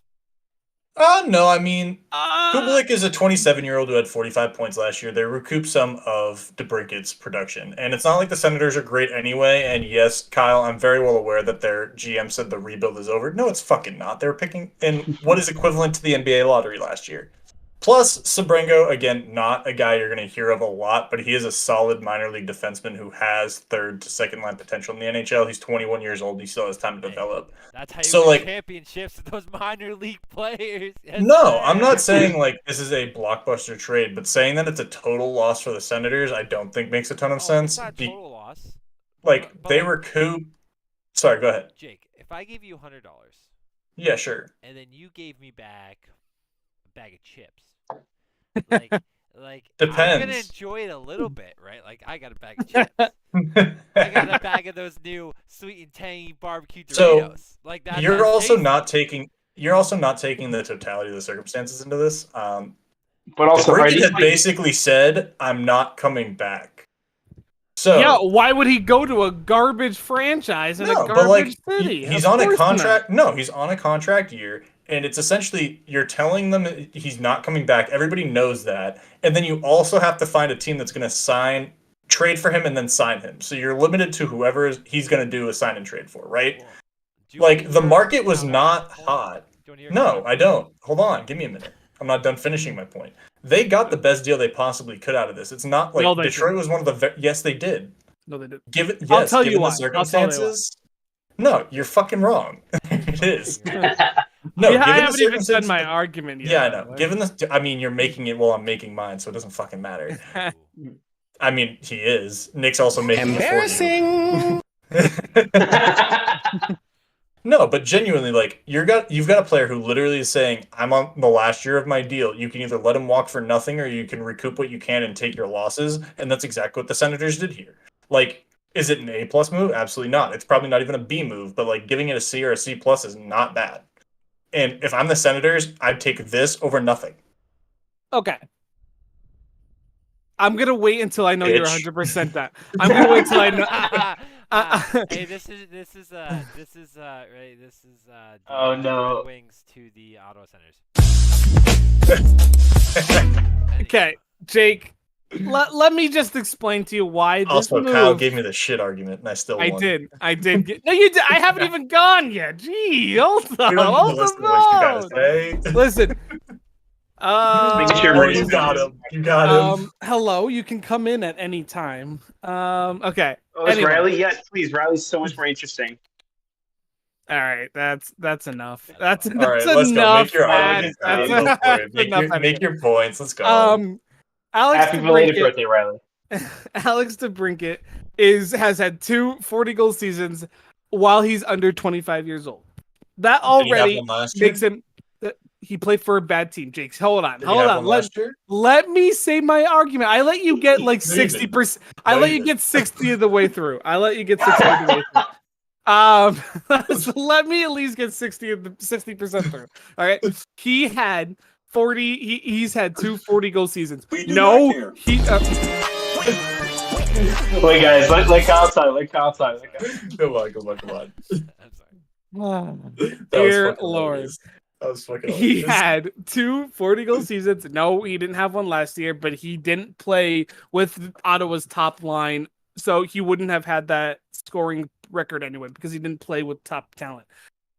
No, I mean, Kubalik is a 27-year-old who had 45 points last year. They recouped some of Debrincat's production. And it's not like the Senators are great anyway. And yes, Kyle, I'm very well aware that their GM said the rebuild is over. No, it's fucking not. They were picking in what is equivalent to the NBA lottery last year. Plus, Sabrengo, again, not a guy you're going to hear of a lot, but he is a solid minor league defenseman who has third to second line potential in the NHL. He's 21 years old. He still has time to develop. That's how you So, win like- championships with those minor league players. Yes, No, sir. I'm not saying like this is a blockbuster trade, but saying that it's a total loss for the Senators, I don't think makes a ton of sense. It's not a total loss. Like but they like- recoup. Sorry, go ahead. Jake, if I gave you $100 Yeah, sure. and then you gave me back a bag of chips, like I'm gonna Depends. enjoy it a little bit, right? Like I got a bag of chips. I got a bag of those new sweet and tangy barbecue So, Doritos. Like that. You're that's also tasty. not taking. You're also not taking the totality of the circumstances into this. But also, are Brinkett these had like, basically said, "I'm not coming back." So Yeah, why would he go to a garbage franchise in a no, garbage but like city? he's Of on a course not. contract. No, he's on a contract year, and it's essentially you're telling them he's not coming back. Everybody knows that, and then you also have to find a team that's going to trade for him, and then sign him. So you're limited to whoever he's going to do a sign and trade for, right? Cool. Do you wanna Like the hear market was counter not point? hot. Do you wanna hear No, counter I point? don't. Hold on, give me a minute. I'm not done finishing my point. They got the best deal they possibly could out of this. It's not like No, they Detroit didn't. was one of the yes, they did. No, they did. Given I'll yes, tell you given why. the I'll tell you why. circumstances. No, you're fucking wrong. It is. No, Yeah, given I the haven't even said circumstances. my argument yet. Yeah, I by know. the way. Given the, I mean, you're making it while I'm making mine, so it doesn't fucking matter. Ooh. I mean, he is. Nick's also making Embarrassing. No, but genuinely, like you've got a player who literally is saying, "I'm on the last year of my deal. You can either let him walk for nothing, or you can recoup what you can and take your losses." And that's exactly what the Senators did here. Like, is it an A+ move? Absolutely not. It's probably not even a B move, but like giving it a C or a C+ is not bad. And if I'm the Senators, I'd take this over nothing. Okay. I'm gonna wait until I know you're Bitch. 100% done. I'm gonna wait till I know. Hey, this is right. This is the Oh, no. Red Wings to the Ottawa Senators. Okay, Jake. Let me just explain to you why this Also, move. Kyle gave me the shit argument, and I still won. I did. No, you did. I haven't even gone yet. Gee, hold on. You don't need Hold to listen to what you gotta on. say. Listen. making sure Oh, Maurice you is got listening. him. You got him. Hello, you can come in at any time. Okay. Oh, it's Anyway. Riley? Yes, please. Riley's so much more interesting. All right, that's enough. That's All right, that's let's go. enough. Make your man. argument. That's Kyle. Go for that's it. Make, enough your, out of make you. your points. Let's go. Alex Happy belated DeBrincat, birthday, Riley. Alex DeBrincat has had 2 40-goal seasons while he's under 25 years old. That Did he have already one last year? makes him. He played for a bad team. Jakes, hold on, Did he hold have on. one last year? Let me say my argument. I let you get like No, you 60%. didn't. I No, let you you get 60 of the way through. I let you get 60 of the way through. So let me at least get 60% through. All right. He had 40. He's had 2 40-goal seasons. No, he. Wait, guys, let Kyle talk. Let Kyle talk. Come on. I'm sorry. That was Dear fucking Lord. hilarious. That was fucking He hilarious. had 2 40-goal seasons. No, he didn't have one last year, but he didn't play with Ottawa's top line, so he wouldn't have had that scoring record anyway because he didn't play with top talent.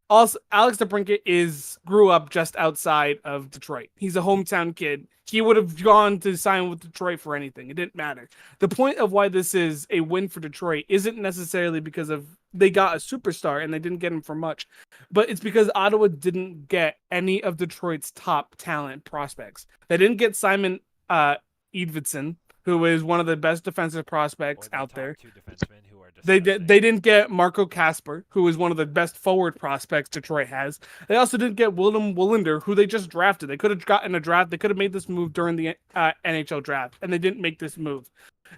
Also, Alex DeBrincat grew up just outside of Detroit. He's a hometown kid. He would have gone to sign with Detroit for anything. It didn't matter. The point of why this is a win for Detroit isn't necessarily because of they got a superstar and they didn't get him for much, but it's because Ottawa didn't get any of Detroit's top talent prospects. They didn't get Simon Edvidson, who is one of the best defensive prospects Or the out top there. 2 defensemen who are They disgusting. didn't get Marco Kasper, who is one of the best forward prospects Detroit has. They also didn't get Willem Willander, who they just drafted. They could have gotten a draft. They could have made this move during the NHL draft, and they didn't make this move.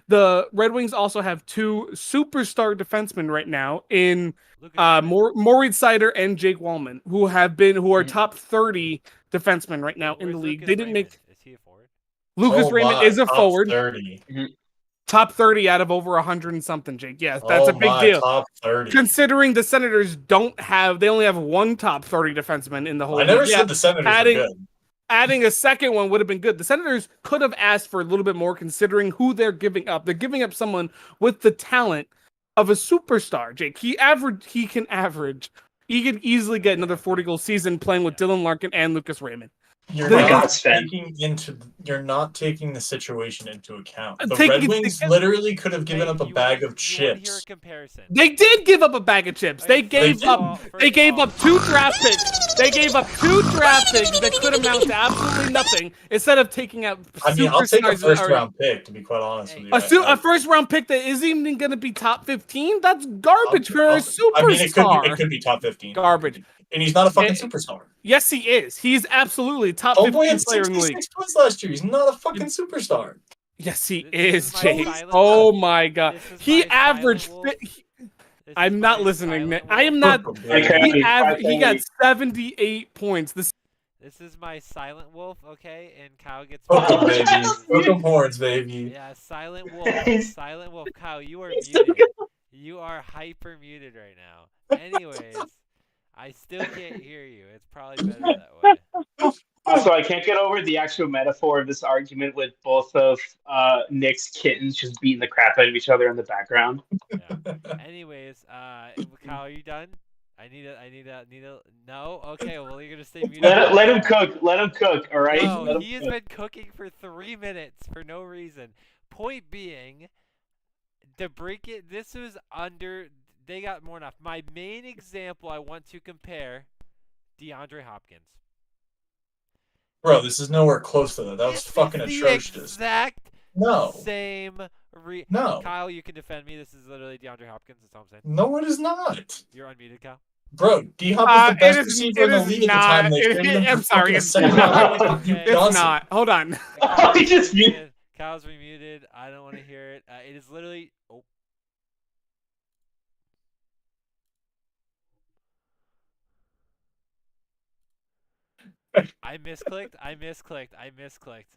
The Red Wings also have 2 superstar defensemen right now in Lucas Raymond. Moritz Seider and Jake Wallman, who are top 30 defensemen right now in Where's the league. Lucas They didn't Raymond? make Is he a forward? Lucas Oh Raymond my, is a top forward. 30. Top 30 out of over 100 and something, Jake. Yes, that's a big deal. Top 30. Considering the Senators they only have one top 30 defenseman in the whole I never league. said the Senators were good. Adding a second one would have been good. The Senators could have asked for a little bit more considering who they're giving up. They're giving up someone with the talent of a superstar, Jake. He can easily get another 40-goal season playing with Dylan Larkin and Lucas Raymond. You're not taking the situation into account. The Red Wings literally could have given up a bag of chips. They did give up a bag of chips. They gave up 2 draft picks. They gave up 2 draft picks that could amount to absolutely nothing instead of taking out. I mean, I'll take a first-round pick, to be quite honest with you. A first-round pick that isn't even going to be top 15. That's garbage for a superstar. I mean, it could be top 15. Garbage. And he's not a fucking superstar. Yes, he is. He's absolutely top 15 player in the league. 66 points last year. He's not a fucking superstar. Yes, he is, Jake. Oh my god. He averaged. I'm not listening, Nick. I am not. He got 78 points. This is my silent wolf, okay? And Kyle gets. Welcome horns, baby. Yeah, silent wolf. Silent wolf. Kyle, you are muted. You are hyper muted right now. Anyways. I still can't hear you. It's probably better that way. Also, I can't get over the actual metaphor of this argument with both of Nick's kittens just beating the crap out of each other in the background. Yeah. Anyways, Kyle, are you done? I need a. No. Okay. Well, you're gonna stay muted. Let him cook. Let him cook. All right. No, he has been cooking for 3 minutes for no reason. Point being, Debrincat. This was under. They got more enough. My main example I want to compare, DeAndre Hopkins. Bro, this is nowhere close to that. That was fucking atrocious. Exact same. No. Kyle, you can defend me. This is literally DeAndre Hopkins. That's all I'm saying. No, it is not. You're unmuted, Kyle. Bro, D-Hop is the best receiver in the league at the time. I'm sorry. It's not. Hold on. He just muted. Kyle's remuted. I don't want to hear it. It is literally. Oh. I misclicked.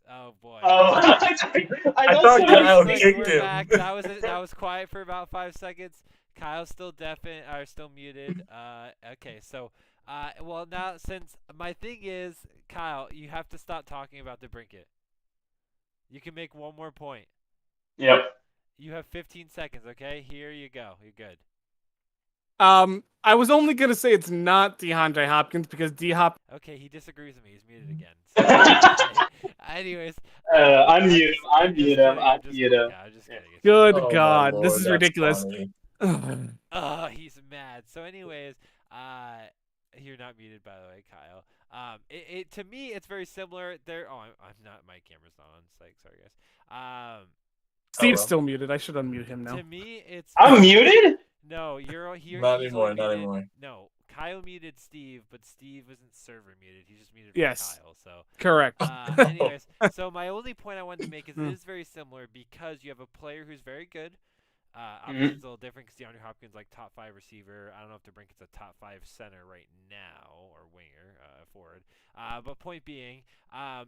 Oh boy. Oh, I thought Kyle kicked him. That was quiet for about 5 seconds. Kyle's still still muted. Okay, so well now since my thing is, Kyle, you have to stop talking about Debrincat. You can make one more point. Yep. You have 15 seconds, okay? Here you go. You're good. I was only gonna say it's not DeAndre Hopkins because D-Hop. Okay, he disagrees with me. He's muted again. So, anyways, unmute him. Good God, Lord, this is ridiculous. Oh, he's mad. So, anyways, you're not muted, by the way, Kyle. To me, it's very similar. I'm not. My camera's not on. Like, sorry, guys. Steve's still muted. I should unmute him now. To me, it's. I'm muted. No, you're here. Not anymore. No, Kyle muted Steve, but Steve isn't server muted. He's just muted Kyle. So correct. Anyways, so my only point I wanted to make is it is very similar because you have a player who's very good. Obviously, it's a little different because DeAndre Hopkins like top 5 receiver. I don't know if Debrincat's a top 5 center right now or winger, forward. But point being,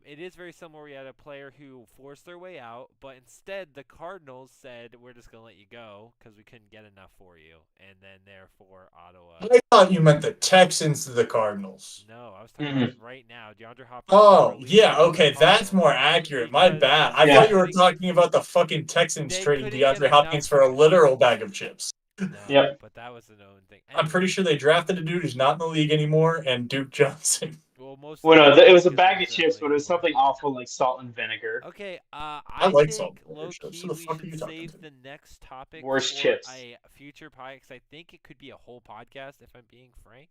it is very similar. We had a player who forced their way out, but instead the Cardinals said, "We're just gonna let you go because we couldn't get enough for you," and then therefore Ottawa. I thought you meant the Texans to the Cardinals. No, I was talking about right now. DeAndre Hopkins. Oh yeah, okay, that's more accurate. My bad. I thought you were talking about the fucking Texans trading DeAndre Hopkins for a literal bag of chips. No, but that was the known thing. I'm pretty sure they drafted a dude who's not in the league anymore, and Duke Johnson. Well, it was a bag of chips, but it was something awful like salt and vinegar. Okay, I like salt and low vinegar. key, So the we fuck are you should talking save to? the next topic Worst for chips. a future podcast. I think it could be a whole podcast, if I'm being frank.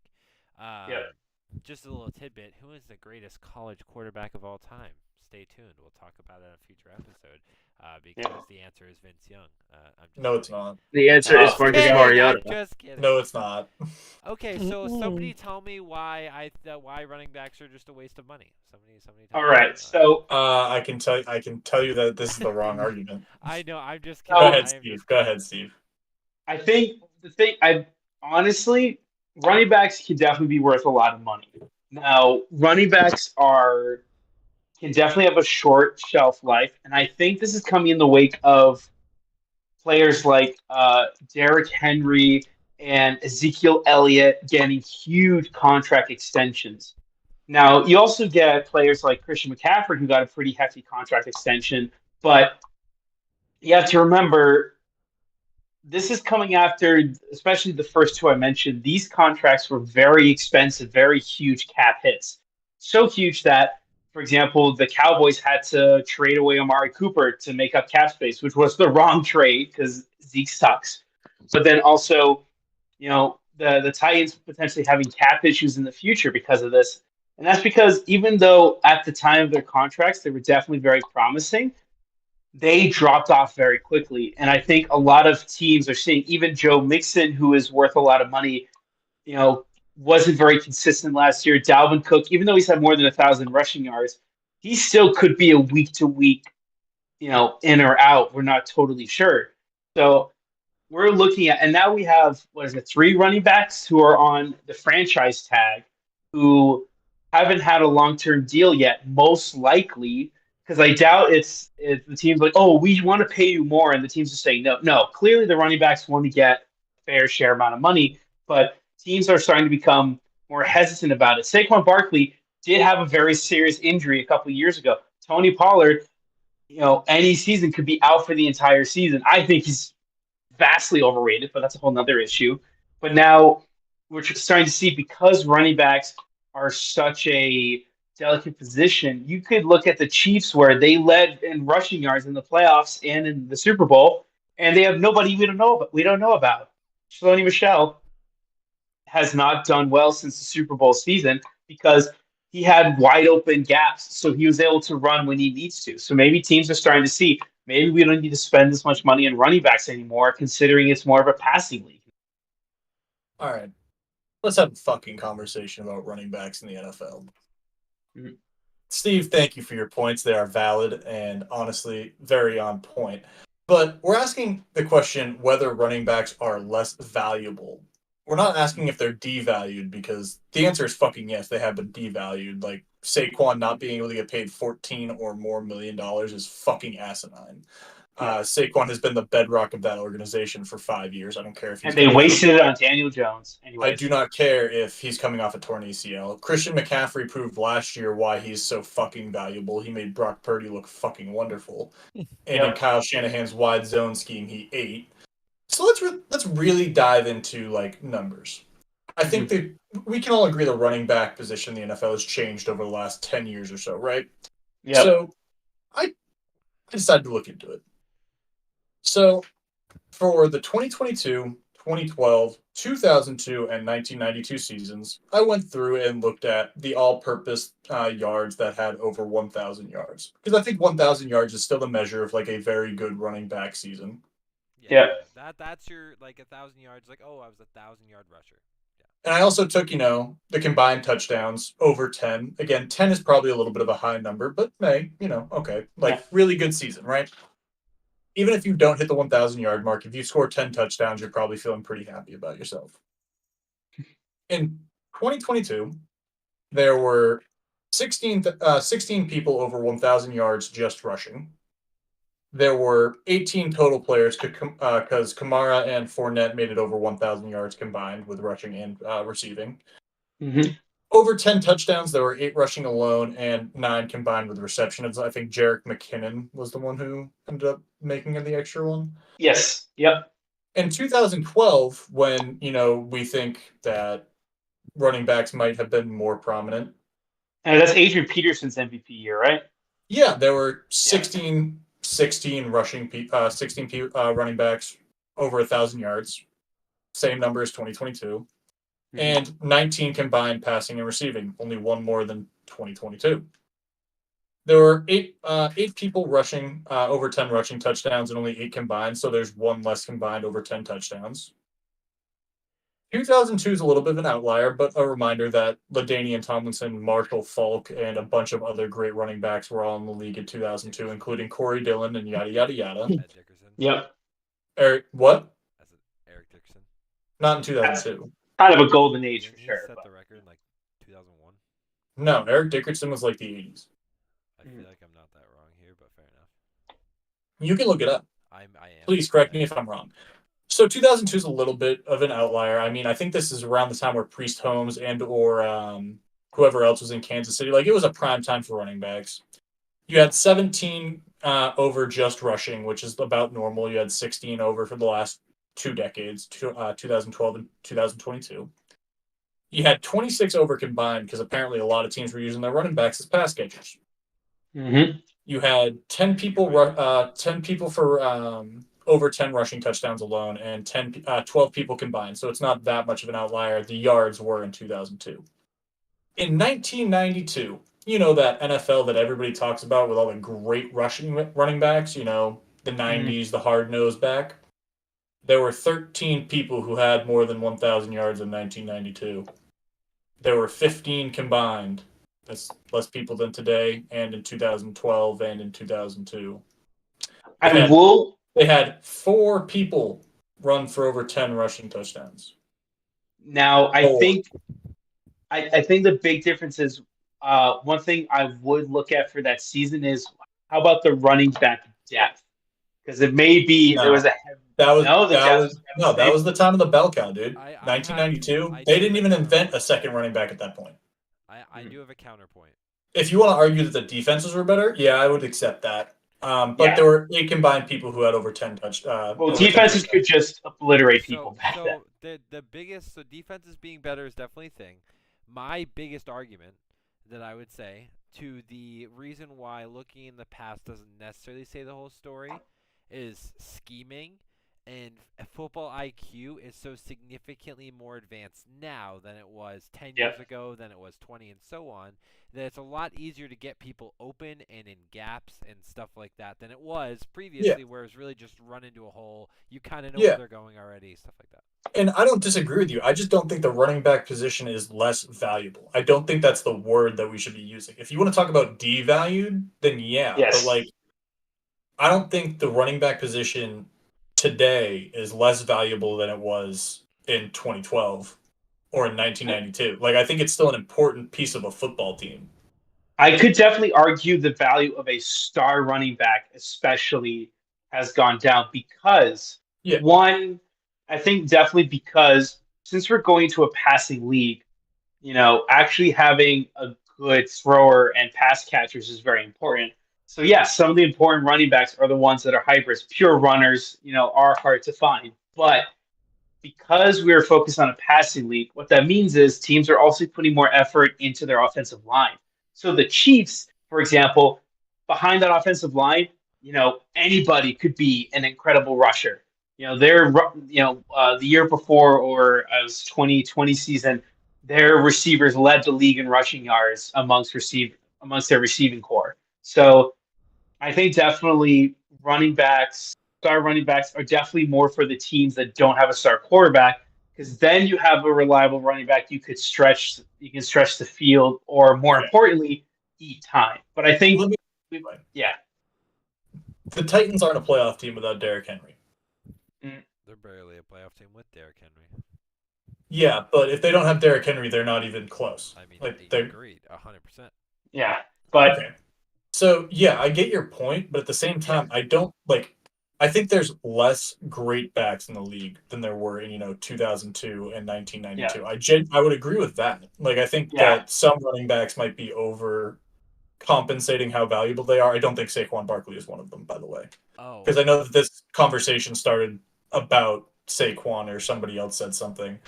Just a little tidbit. Who is the greatest college quarterback of all time? Stay tuned. We'll talk about it in a future episode because the answer is Vince Young. No, it's not. The answer is Marcus Mariota. Just kidding. No, it's not. Okay, so somebody tell me why running backs are just a waste of money. Somebody tell All me. right, so I can tell you that this is the wrong argument. I know. I'm just Go kidding. ahead, Steve. Go ahead, Steve. I think I honestly, running backs can definitely be worth a lot of money. Now, running backs can definitely have a short shelf life, and I think this is coming in the wake of players like Derrick Henry and Ezekiel Elliott getting huge contract extensions. Now, you also get players like Christian McCaffrey, who got a pretty hefty contract extension, but you have to remember this is coming after, especially the first two I mentioned, these contracts were very expensive, very huge cap hits. So huge that, for example, the Cowboys had to trade away Amari Cooper to make up cap space, which was the wrong trade because Zeke sucks. But then also, the Titans potentially having cap issues in the future because of this. And that's because even though at the time of their contracts, they were definitely very promising, they dropped off very quickly. And I think a lot of teams are seeing even Joe Mixon, who is worth a lot of money, wasn't very consistent last year. Dalvin Cook, even though he's had more than 1,000 rushing yards, he still could be a week to week, in or out. We're not totally sure. So we're looking at, and now we have, 3 running backs who are on the franchise tag who haven't had a long term deal yet, most likely, because I doubt it's the team's like, oh, we want to pay you more, and the teams are saying no. No, clearly the running backs want to get a fair share amount of money, but teams are starting to become more hesitant about it. Saquon Barkley did have a very serious injury a couple of years ago. Tony Pollard, any season could be out for the entire season. I think he's vastly overrated, but that's a whole nother issue. But now we're starting to see, because running backs are such a delicate position, you could look at the Chiefs where they led in rushing yards in the playoffs and in the Super Bowl, and they have nobody we don't know about. Shaloney Michel has not done well since the Super Bowl season because he had wide open gaps, so he was able to run when he needs to. So maybe teams are starting to see, maybe we don't need to spend this much money on running backs anymore, considering it's more of a passing league. All right. Let's have a fucking conversation about running backs in the NFL. Mhm. Steve, thank you for your points. They are valid and honestly very on point. But we're asking the question whether running backs are less valuable. We're not asking if they're devalued, because the answer is fucking yes, they have been devalued. Like, Saquon not being able to get paid $14 or more million is fucking asinine. Saquon has been the bedrock of that organization for 5 years. I don't care if he's And they coming off wasted it on Daniel Jones. I Anyways. do not care if he's coming off a torn ACL. Christian McCaffrey proved last year why he's so fucking valuable. He made Brock Purdy look fucking wonderful. And in Kyle Shanahan's wide zone scheme, he ate. So let's really dive into like numbers. I think that we can all agree the running back position in the NFL has changed over the last 10 years or so, right? Yep. So I decided to look into it. So for the 2022, 2012, 2002, and 1992 seasons, I went through and looked at the all-purpose yards that had over 1,000 yards. Because I think 1,000 yards is still the measure of like a very good running back season. Yeah. That's your, like, 1,000 yards. Like, oh, I was 1,000-yard rusher. And I also took, the combined touchdowns over 10. Again, 10 is probably a little bit of a high number, but okay. Like, really good season, right? Even if you don't hit the 1,000-yard mark, if you score 10 touchdowns, you're probably feeling pretty happy about yourself. In 2022, there were 16 people over 1,000 yards just rushing. There were 18 total players because Kamara and Fournette made it over 1,000 yards combined with rushing and receiving. Mm-hmm. Over 10 touchdowns, there were 8 rushing alone and 9 combined with receptions. I think Jerick McKinnon was the one who ended up making the extra one. Yes. Yep. In 2012, when, we think that running backs might have been more prominent. And that's Adrian Peterson's MVP year, right? Yeah, there were 16 rushing, 16 running backs over 1,000 yards. Same number as 2022. And 19 combined passing and receiving, only one more than 2022. There were eight people rushing over 10 rushing touchdowns and only 8 combined, so there's one less combined over 10 touchdowns. 2002 is a little bit of an outlier, but a reminder that LaDainian Tomlinson, Marshall Faulk, and a bunch of other great running backs were all in the league in 2002, including Corey Dillon and yada, yada, yada. Ed Dickerson. Yep. Eric, what? That's Eric Dickerson. Not in 2002. Kind of a golden age for Didn't he sure. set the record in, like, 2001? No, Eric Dickerson was like the 80s. I feel like I'm not that wrong here, but fair enough. You can look it up. I am. Please correct me if I'm wrong. So 2002 is a little bit of an outlier. I mean, I think this is around the time where Priest Holmes and or whoever else was in Kansas City. Like, it was a prime time for running backs. You had 17 over just rushing, which is about normal. You had 16 over for the last 2 decades, 2012 and 2022. You had 26 over combined because apparently a lot of teams were using their running backs as pass catchers. Mm-hmm. You had 10 people, 10 people for over 10 rushing touchdowns alone, and 12 people combined. So it's not that much of an outlier. The yards were in 2002. In 1992, you know, that NFL that everybody talks about with all the great running backs, you know, the 90s, the hard-nosed back. There were 13 people who had more than 1,000 yards in 1992. There were 15 combined. That's less people than today, and in 2012 and in 2002. They had 4 people run for over 10 rushing touchdowns. Now, I think the big difference is one thing I would look at for that season is how about the running back depth? Because it may be there was a that was the time of the bell cow, dude. 1992. They didn't even invent a second running back at that point. I do have a counterpoint. If you want to argue that the defenses were better, yeah, I would accept that. But there were 8 combined people who had over 10 touchdowns. Well, defenses could just obliterate people. So the biggest, so defenses being better is definitely a thing. My biggest argument that I would say to the reason why looking in the past doesn't necessarily say the whole story is scheming, and football IQ is so significantly more advanced now than it was 10 years ago, than it was 20, and so on, that it's a lot easier to get people open and in gaps and stuff like that than it was previously, where it's really just run into a hole. You kind of know where they're going already, stuff like that. And I don't disagree with you. I just don't think the running back position is less valuable. I don't think that's the word that we should be using. If you want to talk about devalued, then but like, I don't think the running back position today is less valuable than it was in 2012 or in 1992. Like, I think it's still an important piece of a football team. I could definitely argue the value of a star running back, especially, has gone down because one, I think definitely because since we're going to a passing league, you know, actually having a good thrower and pass catchers is very important. So yes, some of the important running backs are the ones that are hybrids. Pure runners, you know, are hard to find. But because we're focused on a passing league, what that means is teams are also putting more effort into their offensive line. So the Chiefs, for example, behind that offensive line, you know, anybody could be an incredible rusher. You know, the year before, or it was 2020 season, their receivers led the league in rushing yards amongst their receiving core. So I think definitely star running backs are definitely more for the teams that don't have a star quarterback, because then you have a reliable running back you can stretch the field, or more importantly, eat time. But I think the Titans aren't a playoff team without Derrick Henry. They're barely a playoff team with Derrick Henry. Yeah, but if they don't have Derrick Henry, they're not even close. I mean, like, they agreed 100%. Yeah, but okay. So yeah, I get your point, but at the same time, I don't like. I think there's less great backs in the league than there were in 2002 and 1992. I would agree with that. Like, I think that some running backs might be over compensating how valuable they are. I don't think Saquon Barkley is one of them, by the way. Oh, because I know that this conversation started about Saquon, or somebody else said something.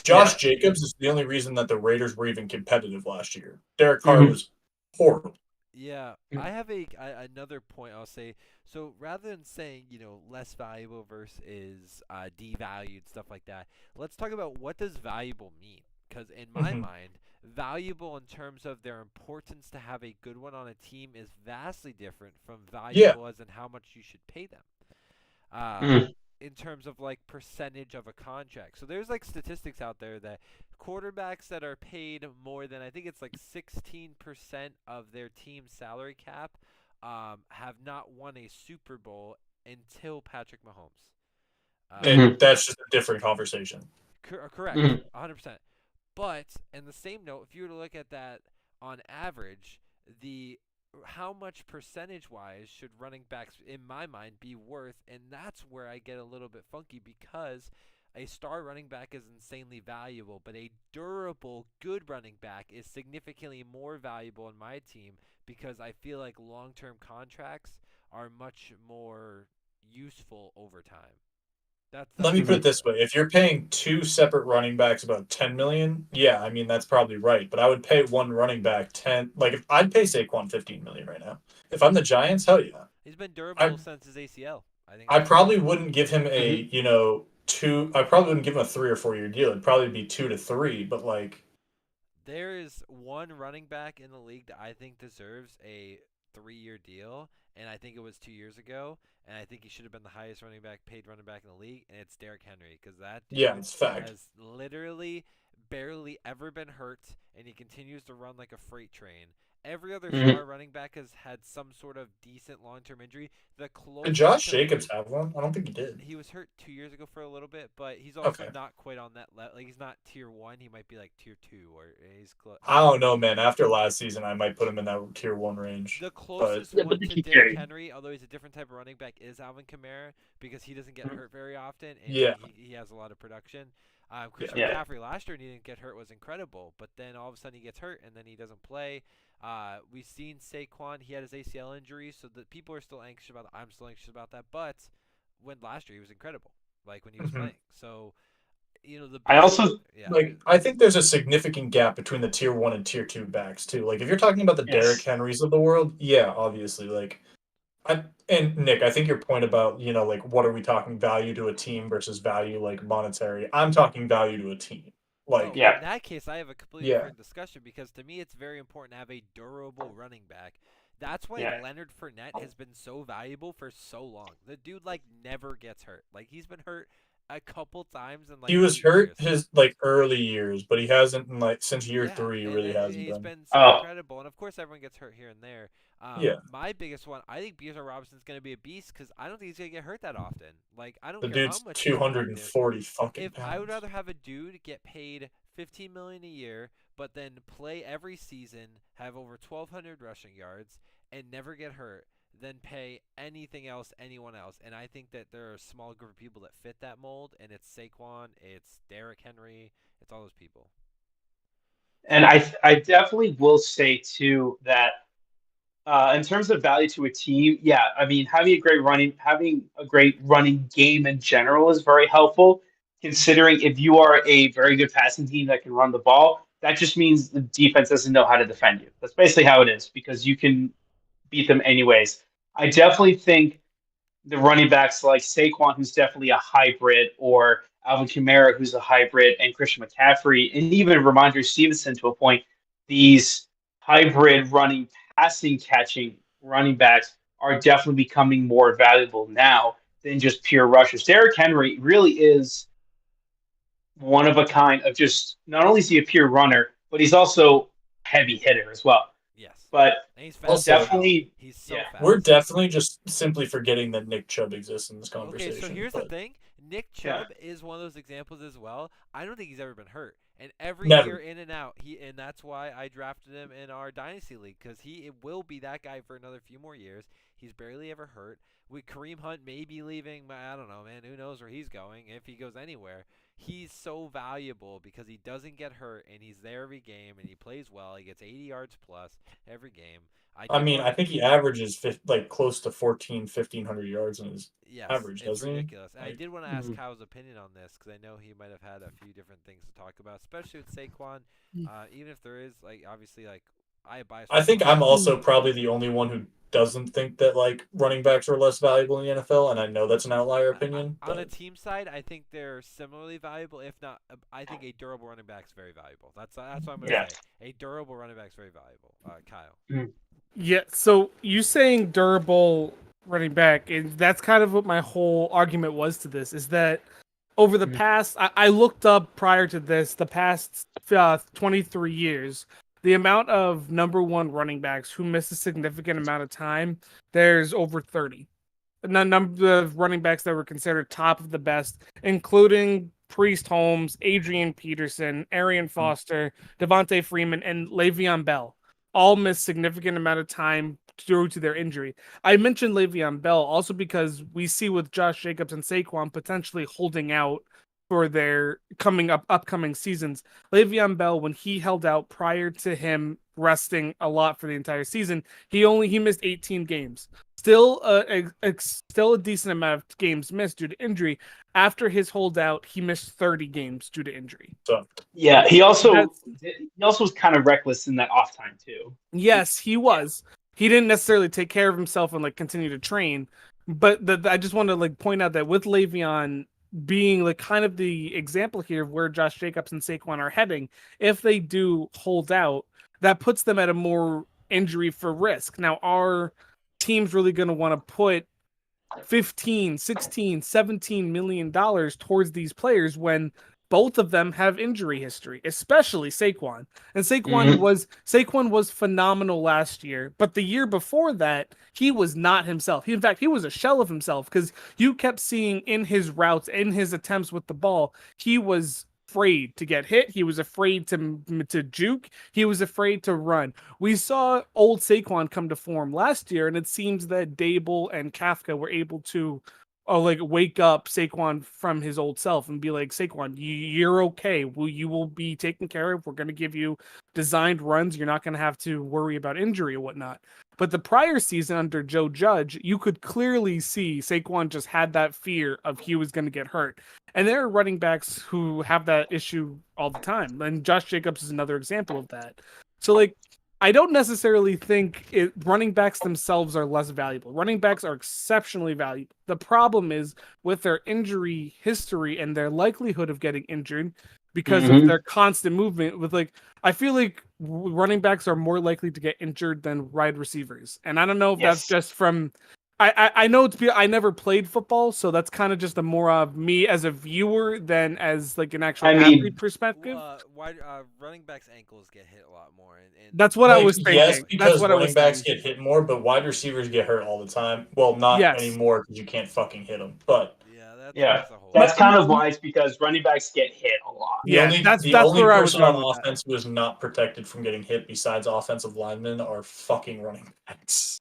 Josh Jacobs is the only reason that the Raiders were even competitive last year. Derek Carr was horrible. Yeah, I have another point I'll say. So rather than saying, less valuable versus devalued, stuff like that, let's talk about what does valuable mean. Because in my mind, valuable in terms of their importance to have a good one on a team is vastly different from valuable as in how much you should pay them. In terms of like percentage of a contract. So there's like statistics out there that quarterbacks that are paid more than, I think it's like 16% of their team's salary cap have not won a Super Bowl until Patrick Mahomes. And that's just a different conversation. Correct, 100%. But in the same note, if you were to look at that on average, the how much percentage-wise should running backs, in my mind, be worth? And that's where I get a little bit funky because a star running back is insanely valuable, but a durable, good running back is significantly more valuable in my team because I feel like long-term contracts are much more useful over time. Let That's me what put I it this feel. way: if you're paying two separate running backs about 10 million, yeah, I mean that's probably right. But I would pay one running back 10. Like if I'd pay Saquon 15 million right now. If I'm the Giants, hell yeah. He's been I durable since his ACL. I think I that's fair. probably wouldn't give him a Mhm. two. I probably wouldn't give him a 3 or 4 year deal. It'd probably be 2 to 3. But like, There is one running back in the league that I think deserves a 3-year deal, and I think it was 2 years ago, and I think he should have been the highest paid running back in the league, and it's Derrick Henry, because that yeah, dude it's fact. has literally barely ever been hurt, and he continues to run like a freight train. Every other Mhm. star running back has had some sort of decent long-term injury. The Did closest Josh to Jacobs have one? I don't think he did. he was hurt 2 years ago for a little bit, but he's also Okay. not quite on that level. Like he's not tier one. He might be like tier two, or he's I don't know, man. After last season, I might put him in that tier one range. the But closest Yeah, but one they to keep Derrick carrying. Henry, although he's a different type of running back, is Alvin Kamara because he doesn't get Mhm. hurt very often and yeah, he has a lot of production. yeah. Christian Yeah. McCaffrey last year and he didn't get hurt was incredible, but then all of a sudden he gets hurt and then he doesn't play. We've seen Saquon; he had his ACL injury, so that people are still anxious about. I'm still anxious about that, but when last year he was incredible, like when he was Mhm. playing. So the I best. also Yeah. Like I think there's a significant gap between the tier one and tier two backs too. Like if you're talking about the Derrick yes. Henrys of the world, yeah, obviously. Like I and Nick, I think your point about like what are we talking value to a team versus value like monetary? I'm talking value to a team. Oh, Like in Yeah. that case, I have a completely yeah, different discussion because to me, it's very important to have a durable running back. That's why Yeah. Leonard Fournette has been so valuable for so long. The dude like never gets hurt. Like he's been hurt a couple times in he like was hurt 8 years. his like early years, but he hasn't in, like since year Yeah, three. He and really hasn't he's been. been so Oh, incredible. And of course, everyone gets hurt here and there. Yeah, My biggest one, I think Bijan Robinson's going to be a beast because I don't think he's going to get hurt that often. Like I don't the care how dude's much he's productive. 240 fucking If I would pounds. rather have a dude get paid 15 million a year, but then play every season, have over 1,200 rushing yards, and never get hurt, than pay anything else, anyone else. And I think that there are a small group of people that fit that mold, and it's Saquon, it's Derrick Henry, it's all those people. and I definitely will say too that in terms of value to a team, yeah, I mean having a great running game in general is very helpful. Considering if you are a very good passing team that can run the ball, that just means the defense doesn't know how to defend you. That's basically how it is because you can beat them anyways. I definitely think the running backs like Saquon, who's definitely a hybrid, or Alvin Kamara, who's a hybrid, and Christian McCaffrey, and even Ramondre Stevenson to a point, these hybrid running, passing, catching running backs are definitely becoming more valuable now than just pure rushers. Derrick Henry really is one of a kind of just not only is he a pure runner, but he's also a heavy hitter as well. Yes. But And he's fast as Also, well. definitely, He's so yeah. we're fast. definitely just simply forgetting that Nick Chubb exists in this Okay, so conversation. here's the But thing. Nick Yeah. Chubb is one of those examples as well. I don't think he's ever been hurt. And every year never. in and out, and that's why I drafted him in our dynasty league because he will be that guy for another few more years. He's barely ever hurt. With Kareem Hunt may be leaving, I don't know, man. Who knows where he's going if he goes anywhere. He's so valuable because he doesn't get hurt and he's there every game and he plays well. He gets 80 yards plus every game. I I did mean, want I to think he averages like close to 1,500 yards in his Yes, average, it's doesn't he? ridiculous. And I Like, did want to ask Mhm. Kyle's opinion on this because I know he might have had a few different things to talk about, especially with Saquon. Even if there is like obviously like I have bias I for think Saquon. I'm also probably the only one who doesn't think that like running backs are less valuable in the NFL, and I know that's an outlier opinion, On a but team side, I think they're similarly valuable. If not, I think a durable running back is very valuable. That's what I'm gonna Yeah. say. A durable running back is very valuable. Kyle. Yeah, so you saying durable running back, and that's kind of what my whole argument was to this, is that over the Mhm. past, I looked up prior to this, the past 23 years, the amount of number one running backs who miss a significant amount of time, there's over 30. And the number of running backs that were considered top of the best, including Priest Holmes, Adrian Peterson, Arian Foster, Devontae Freeman, and Le'Veon Bell, all missed significant amount of time due to their injury. I mentioned Le'Veon Bell also because we see with Josh Jacobs and Saquon potentially holding out for their upcoming seasons. Le'Veon Bell, when he held out prior to him resting a lot for the entire season, he missed 18 games. Still still a decent amount of games missed due to injury. After his holdout, he missed 30 games due to injury. So Yeah, he also was kind of reckless in that off time too. Yes, he was. He didn't necessarily take care of himself and like continue to train. But I just want to like point out that with Le'Veon being like kind of the example here of where Josh Jacobs and Saquon are heading, if they do hold out, that puts them at a more injury for risk. Now, are teams really going to want to put 15, 16, 17 million dollars towards these players when both of them have injury history, especially Saquon? And Saquon was phenomenal last year, but the year before that, he was not himself. In fact, he was a shell of himself because you kept seeing in his routes, in his attempts with the ball, he was afraid to get hit. He was afraid to juke. He was afraid to run. We saw old Saquon come to form last year, and it seems that Dable and Kafka were able to wake up Saquon from his old self and be like, Saquon, you're okay. You will be taken care of. We're going to give you designed runs. You're not going to have to worry about injury or whatnot. But the prior season under Joe Judge, you could clearly see Saquon just had that fear of he was going to get hurt. And there are running backs who have that issue all the time. And Josh Jacobs is another example of that. So like, I don't necessarily think running backs themselves are less valuable. Running backs are exceptionally valuable. The problem is with their injury history and their likelihood of getting injured because of their constant movement. I feel like running backs are more likely to get injured than wide receivers. And I don't know if that's just from... I know I never played football, so that's kind of just a more of me as a viewer than as like an actual athlete perspective. Running backs' ankles get hit a lot more, and that's what I was thinking. Yes, because running backs get hit more, but wide receivers get hurt all the time. Well, not anymore because you can't fucking hit them. But that's kind of why it's because running backs get hit a lot. The only person on offense who is not protected from getting hit besides offensive linemen are fucking running backs.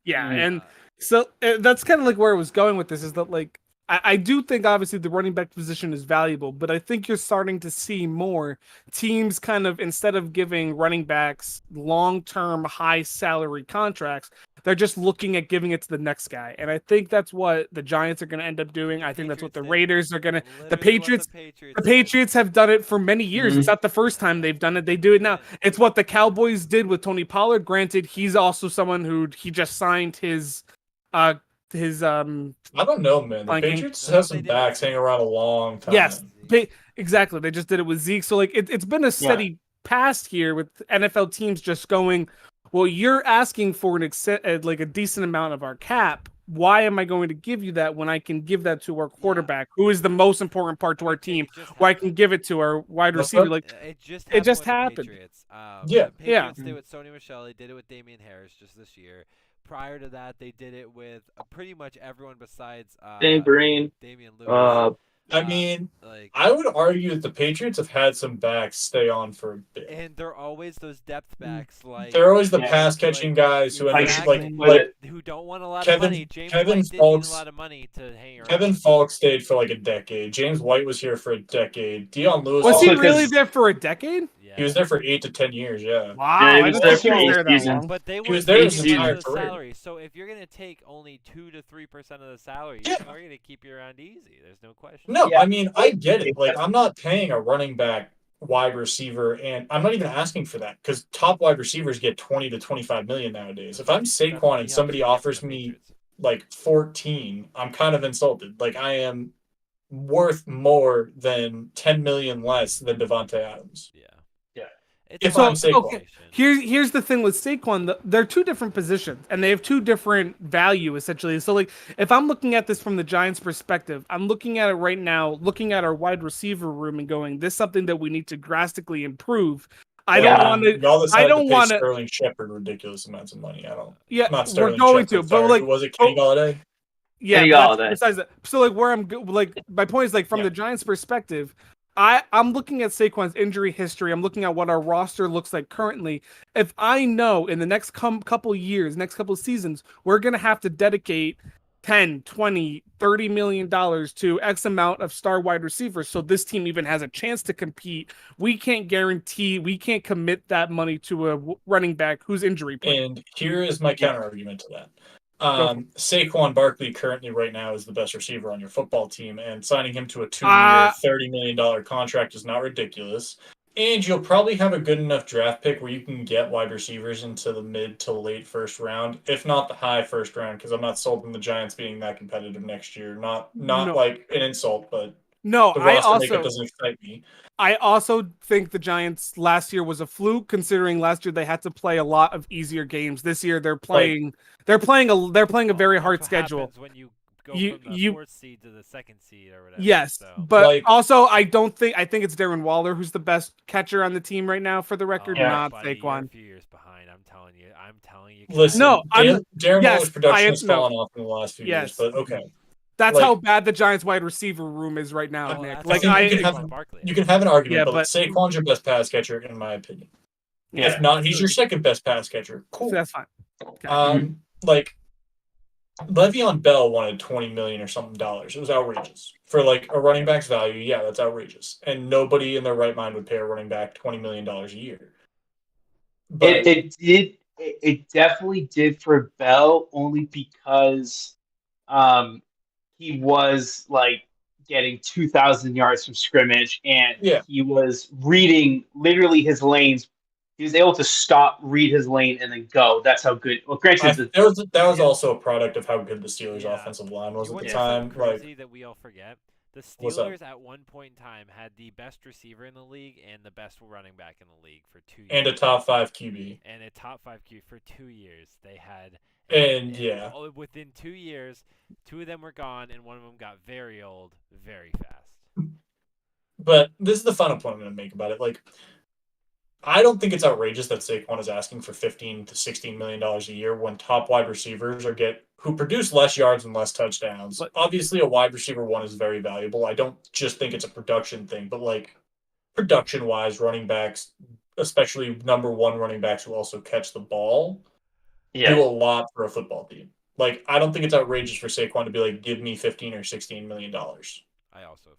And so that's kind of like where I was going with this is that like I do think obviously the running back position is valuable, but I think you're starting to see more teams kind of, instead of giving running backs long-term high salary contracts, they're just looking at giving it to the next guy. And I think that's what the Giants are going to end up doing. I think that's what the Raiders are going to, the Patriots have done it for many years. It's not the first time they've done it. They do it now. It's what the Cowboys did with Tony Pollard. Granted, he's also someone who he just signed his I don't know, man. The Patriots have some backs hanging around a long time. Yes, exactly. They just did it with Zeke. So like it's been a steady past here with NFL teams just going, well, you're asking for a decent amount of our cap. Why am I going to give you that when I can give that to our quarterback, who is the most important part to our team, or I can give it to our wide receiver? Like it just happened. Patriots. The Patriots did it with Sony Michel. They did it with Damian Harris just this year. Prior to that, they did it with pretty much everyone besides Damian Lewis. I mean, I would argue that the Patriots have had some backs stay on for a bit, and they're always those depth backs. They're always the pass catching guys who who don't want a lot of money. James White didn't need a lot of money to hang around. Kevin Falk stayed for like a decade. James White was here for a decade. Dion Lewis was he really there for a decade? Yeah. He was there for 8 to 10 years. Yeah. Wow. He was there for 8 seasons. But he was there his entire career. Salary. So if you're gonna take only 2 to 3% of the salary, you're gonna keep you around easy. There's no question. No, I mean I get it. Like I'm not paying a running back, wide receiver, and I'm not even asking for that because top wide receivers get 20 to 25 million nowadays. If I'm Saquon and somebody offers me like 14, I'm kind of insulted. Like I am worth more than 10 million less than Devontae Adams. Yeah. If I'm Saquon. Okay. Here's the thing with Saquon. They're two different positions, and they have two different value, essentially. So, like, if I'm looking at this from the Giants' perspective, I'm looking at it right now, looking at our wide receiver room and going, this is something that we need to drastically improve. I don't want to. Sterling Shepard ridiculous amounts of money. I don't. Yeah, not Sterling we're going Shepard, to, but like, was it Kenny Galladay? Yeah, besides that. So, like, where I'm like, my point is, like, from the Giants' perspective, I'm looking at Saquon's injury history. I'm looking at what our roster looks like currently. If I know in the next couple years, next couple seasons, we're going to have to dedicate 10, 20, 30 million dollars to X amount of star wide receivers so this team even has a chance to compete, we can't commit that money to a running back who's injury prone. And here is my counter argument to that. Go for Saquon Barkley currently right now is the best receiver on your football team, and signing him to a 2-year, $30 million contract is not ridiculous. And you'll probably have a good enough draft pick where you can get wide receivers into the mid to late first round, if not the high first round, because I'm not sold on the Giants being that competitive next year. Not No. like an insult, but No, the roster makeup doesn't excite me. I also think the Giants last year was a fluke, considering last year they had to play a lot of easier games. This year they're playing a very hard schedule. When you go You- from the you- 4th seed to the 2nd seed or whatever. Yes, so. but also I think it's Darren Waller who's the best catcher on the team right now for the record, Oh, not buddy, you're a Saquon. few years behind. I'm telling you. Listen, No, Darren yes, Waller's production I- has no. fallen off in the last few years, Yes. but okay. That's Like- how bad the Giants wide receiver room is right now, Oh, Nick. that's Like think I, you can have- You can have an argument, Yeah, but, but- Saquon's your best pass catcher, in my opinion. Yeah. If not, he's your second best pass catcher. Cool. that's fine. Okay. Like Le'Veon Bell wanted $20 million or something dollars. It was outrageous for like a running back's value. Yeah, that's outrageous, and nobody in their right mind would pay a running back $20 million a year. But It definitely did for Bell, only because he was like getting 2,000 yards from scrimmage, and Yeah. he was reading literally his lanes. He was able to stop, read his lane, and then go. That's how good. Well, granted, that was also a product of how good the Steelers' Yeah. offensive line was You at want the to know time. something Like, crazy that we all forget? The What's up? Steelers at one point in time had the best receiver in the league and the best running back in the league for 2 years. and a top 5 QB. And a top 5 Q for 2 years. They had Yeah. within 2 years, 2 of them were gone and one of them got very old very fast. But this is the final point I'm going to make about it. Like, I don't think it's outrageous that Saquon is asking for $15 to $16 million a year when top wide receivers who produce less yards and less touchdowns. But- Obviously, a wide receiver one is very valuable. I don't just think it's a production thing, but like production wise, running backs, especially number one running backs who also catch the ball, do a lot for a football team. Like, I don't think it's outrageous for Saquon to be like, give me $15 or $16 million.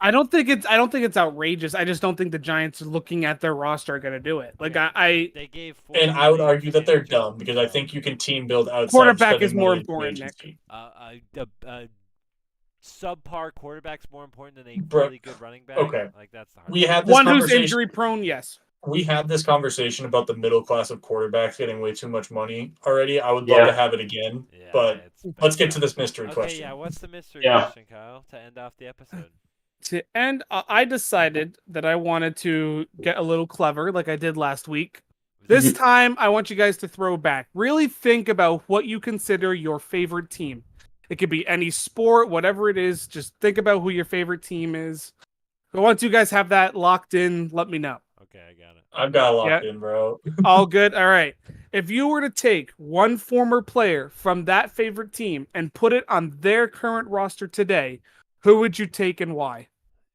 I don't think it's outrageous. I just don't think the Giants looking at their roster are going to do it. Like They gave And I would $40 argue that they're million dumb because I think you can team build outside. Quarterback spending is more money in important, free Nick. agency. Subpar quarterback's more important than a Bro- really good running back. okay. Like that's the hard We part. had this one who's conversation. injury prone, yes. We had this conversation about the middle class of quarterbacks getting way too much money already. I would love to have it again, Yeah, but it's been let's get to tough. this mystery Okay, question. yeah. What's the mystery Yeah. question, Kyle, to end off the episode? To end, I decided that I wanted to get a little clever, like I did last week. This time, I want you guys to throw back. Really think about what you consider your favorite team. It could be any sport, whatever it is. Just think about who your favorite team is. But once you guys have that locked in, let me know. Okay, I got it. I've got locked in, bro. All good? All right. If you were to take one former player from that favorite team and put it on their current roster today, who would you take and why?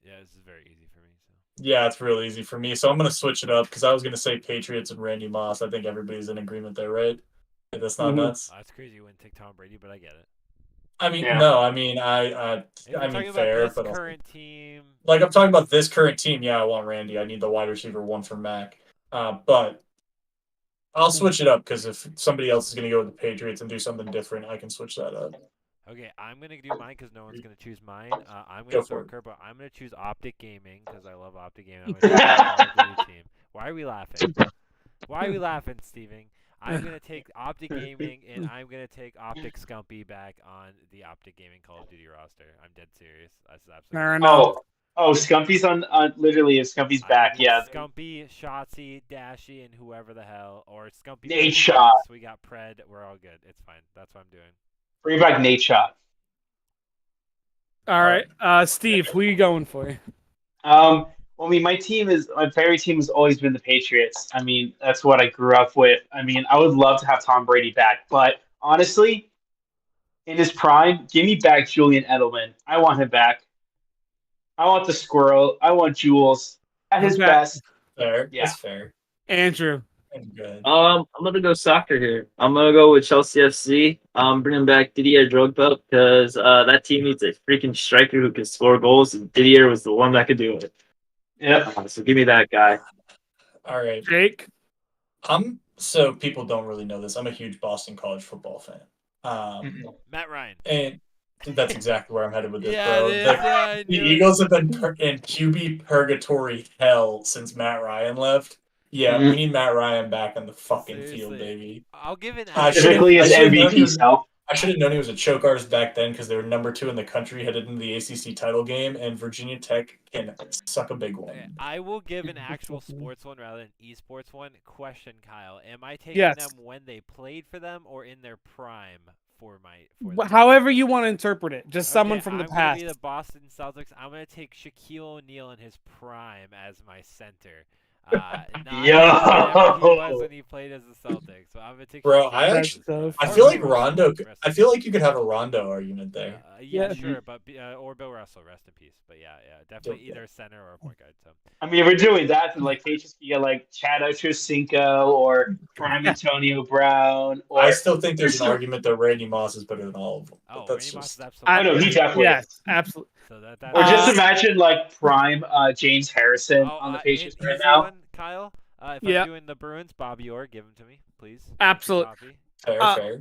Yeah, this is very easy for me. So. Yeah, it's real easy for me. So I'm going to switch it up because I was going to say Patriots and Randy Moss. I think everybody's in agreement there, right? That's not nuts. That's crazy. You wouldn't take Tom Brady, but I get it. I mean, Yeah. no. I mean, I If you're mean, talking fair, about but this also- current team. like I'm talking about this current team. Yeah, I want Randy. I need the wide receiver one from Mac. But I'll switch it up because if somebody else is going to go with the Patriots and do something different, I can switch that up. Okay, I'm gonna do mine because no one's gonna choose mine. I'm Go gonna for throw a it. curveball. I'm gonna choose Optic Gaming because I love Optic Gaming. I'm gonna choose the Call of Duty team. Why are we laughing? Why are we laughing, Steven? I'm gonna take Optic Gaming and I'm gonna take Optic Scumpy back on the Optic Gaming Call of Duty roster. I'm dead serious. That's Fair absolutely. enough. Oh, Scumpy's on literally. If Scumpy's back, yeah. Scumpy, Shotzi, Dashy, and whoever the hell, or Scumpy. Nate Shot. We got Pred. We're all good. It's fine. That's what I'm doing. Bring back Nate Shot. All right. Steve, who are you going for? Well, I mean, my favorite team has always been the Patriots. I mean, that's what I grew up with. I mean, I would love to have Tom Brady back, but honestly, in his prime, give me back Julian Edelman. I want him back. I want the squirrel. I want Jules at his Okay. best. Fair. Yeah. That's fair. Andrew. And good. I'm gonna go soccer here. I'm gonna go with Chelsea FC. I'm bringing back Didier Drogba because that team needs a freaking striker who can score goals, and Didier was the one that could do it. Yep. So give me that guy. All right. Jake. So people don't really know this. I'm a huge Boston College football fan. Matt Ryan. And that's exactly where I'm headed with this, Yeah, bro. it is. Yeah, I The knew it. Eagles have been in QB purgatory hell since Matt Ryan left. Yeah, we need Matt Ryan back on the fucking field, Seriously. baby. I'll give it. I Specifically his should've known he MVP was- self. I should have known he was a choke artist back then because they were number 2 in the country headed into the ACC title game, and Virginia Tech can suck a big one. Okay, I will give an actual sports one rather than esports one. Question, Kyle: am I taking Yes. them when they played for them or in their prime for them? However you want to interpret it. Just someone Okay, from the I'm past. gonna be the Boston Celtics. I'm gonna take Shaquille O'Neal in his prime as my center. Not whatever he was when he played as the Celtics. So I'm gonna take. Bro, Shaquille I O'Neal actually- as his I prime. feel Or like Bill Rondo. Russell, rest I in feel peace. like you could have a Rondo argument there. Yeah, Yeah. sure, but or Bill Russell, rest in peace. But yeah, definitely Yeah. either a center or a point guard. So I mean, if we're doing that, then like Patriots can get like Chad Ochocinco or Prime Antonio Brown. Or I still think there's there's an some- argument that Randy Moss is better than all of them. oh, But that's Randy Moss is just absolutely. Oh no, he definitely. Yes, absolutely. So that Or just Uh, imagine like Prime James Harrison on the Patriots an right easy now. one, Kyle. If Yeah. I'm doing the Bruins, Bobby Orr, give him to me, please. Absolute- Copy. fair.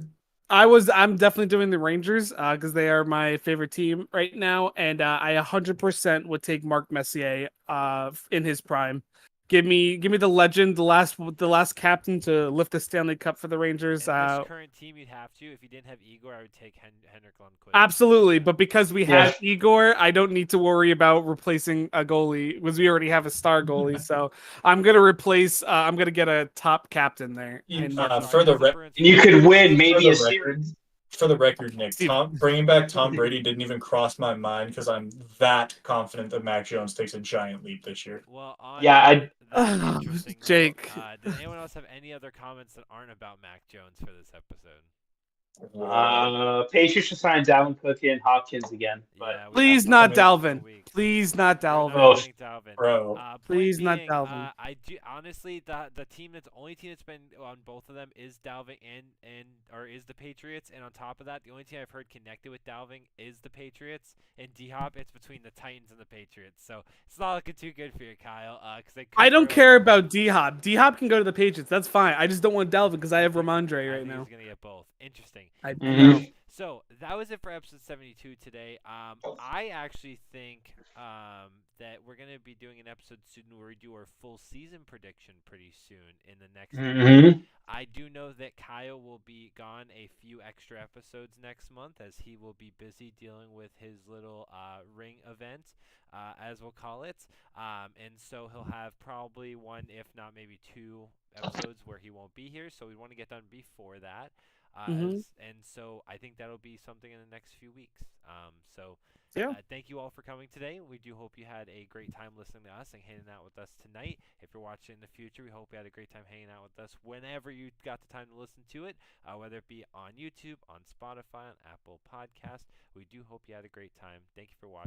I'm definitely doing the Rangers because they are my favorite team right now, and I 100% would take Mark Messier in his prime. Give me the legend, the last captain to lift the Stanley Cup for the Rangers. In this current team, you'd have to. If you didn't have Igor, I would take Henrik Lundqvist. Absolutely, but because we Yeah. have Igor, I don't need to worry about replacing a goalie because we already have a star goalie. So I'm gonna replace. I'm gonna get a top captain there. And For the And you could win for maybe the a record, series. for the record, Nick, Steve. bringing back Tom Brady didn't even cross my mind because I'm that confident that Mac Jones takes a giant leap this year. Well, on Yeah, that Ah, interesting note, Jake. Did anyone else have any other comments that aren't about Mac Jones for this episode? Patriots should sign Dalvin Cook and Hopkins again. But Yeah, we Please have not to wait a couple Dalvin. weeks. Please not We're not Dalvin. getting Dalvin. Bro, Point Please not being, Dalvin. I do honestly the team that's only team that's been on both of them is Dalvin and or is the Patriots, and on top of that, the only team I've heard connected with Dalvin is the Patriots. And D-Hop, it's between the Titans and the Patriots, so it's not looking too good for you, Kyle. Because I don't care about D-Hop. D-Hop can go to the Patriots. That's fine. I just don't want Dalvin because I have Ramondre right now. He's gonna get both. Interesting. Mhm. So that was it for episode 72 today. I actually think that we're gonna be doing an episode soon where we do our full season prediction pretty soon in the next week. I do know that Kyle will be gone a few extra episodes next month as he will be busy dealing with his little ring event, as we'll call it. And so he'll have probably one, if not maybe two episodes where he won't be here. So we want to get done before that. And so I think that'll be something in the next few weeks. Thank you all for coming today. We do hope you had a great time listening to us and hanging out with us tonight. If you're watching in the future, we hope you had a great time hanging out with us whenever you got the time to listen to it, whether it be on YouTube, on Spotify, on Apple Podcasts. We do hope you had a great time. Thank you for watching.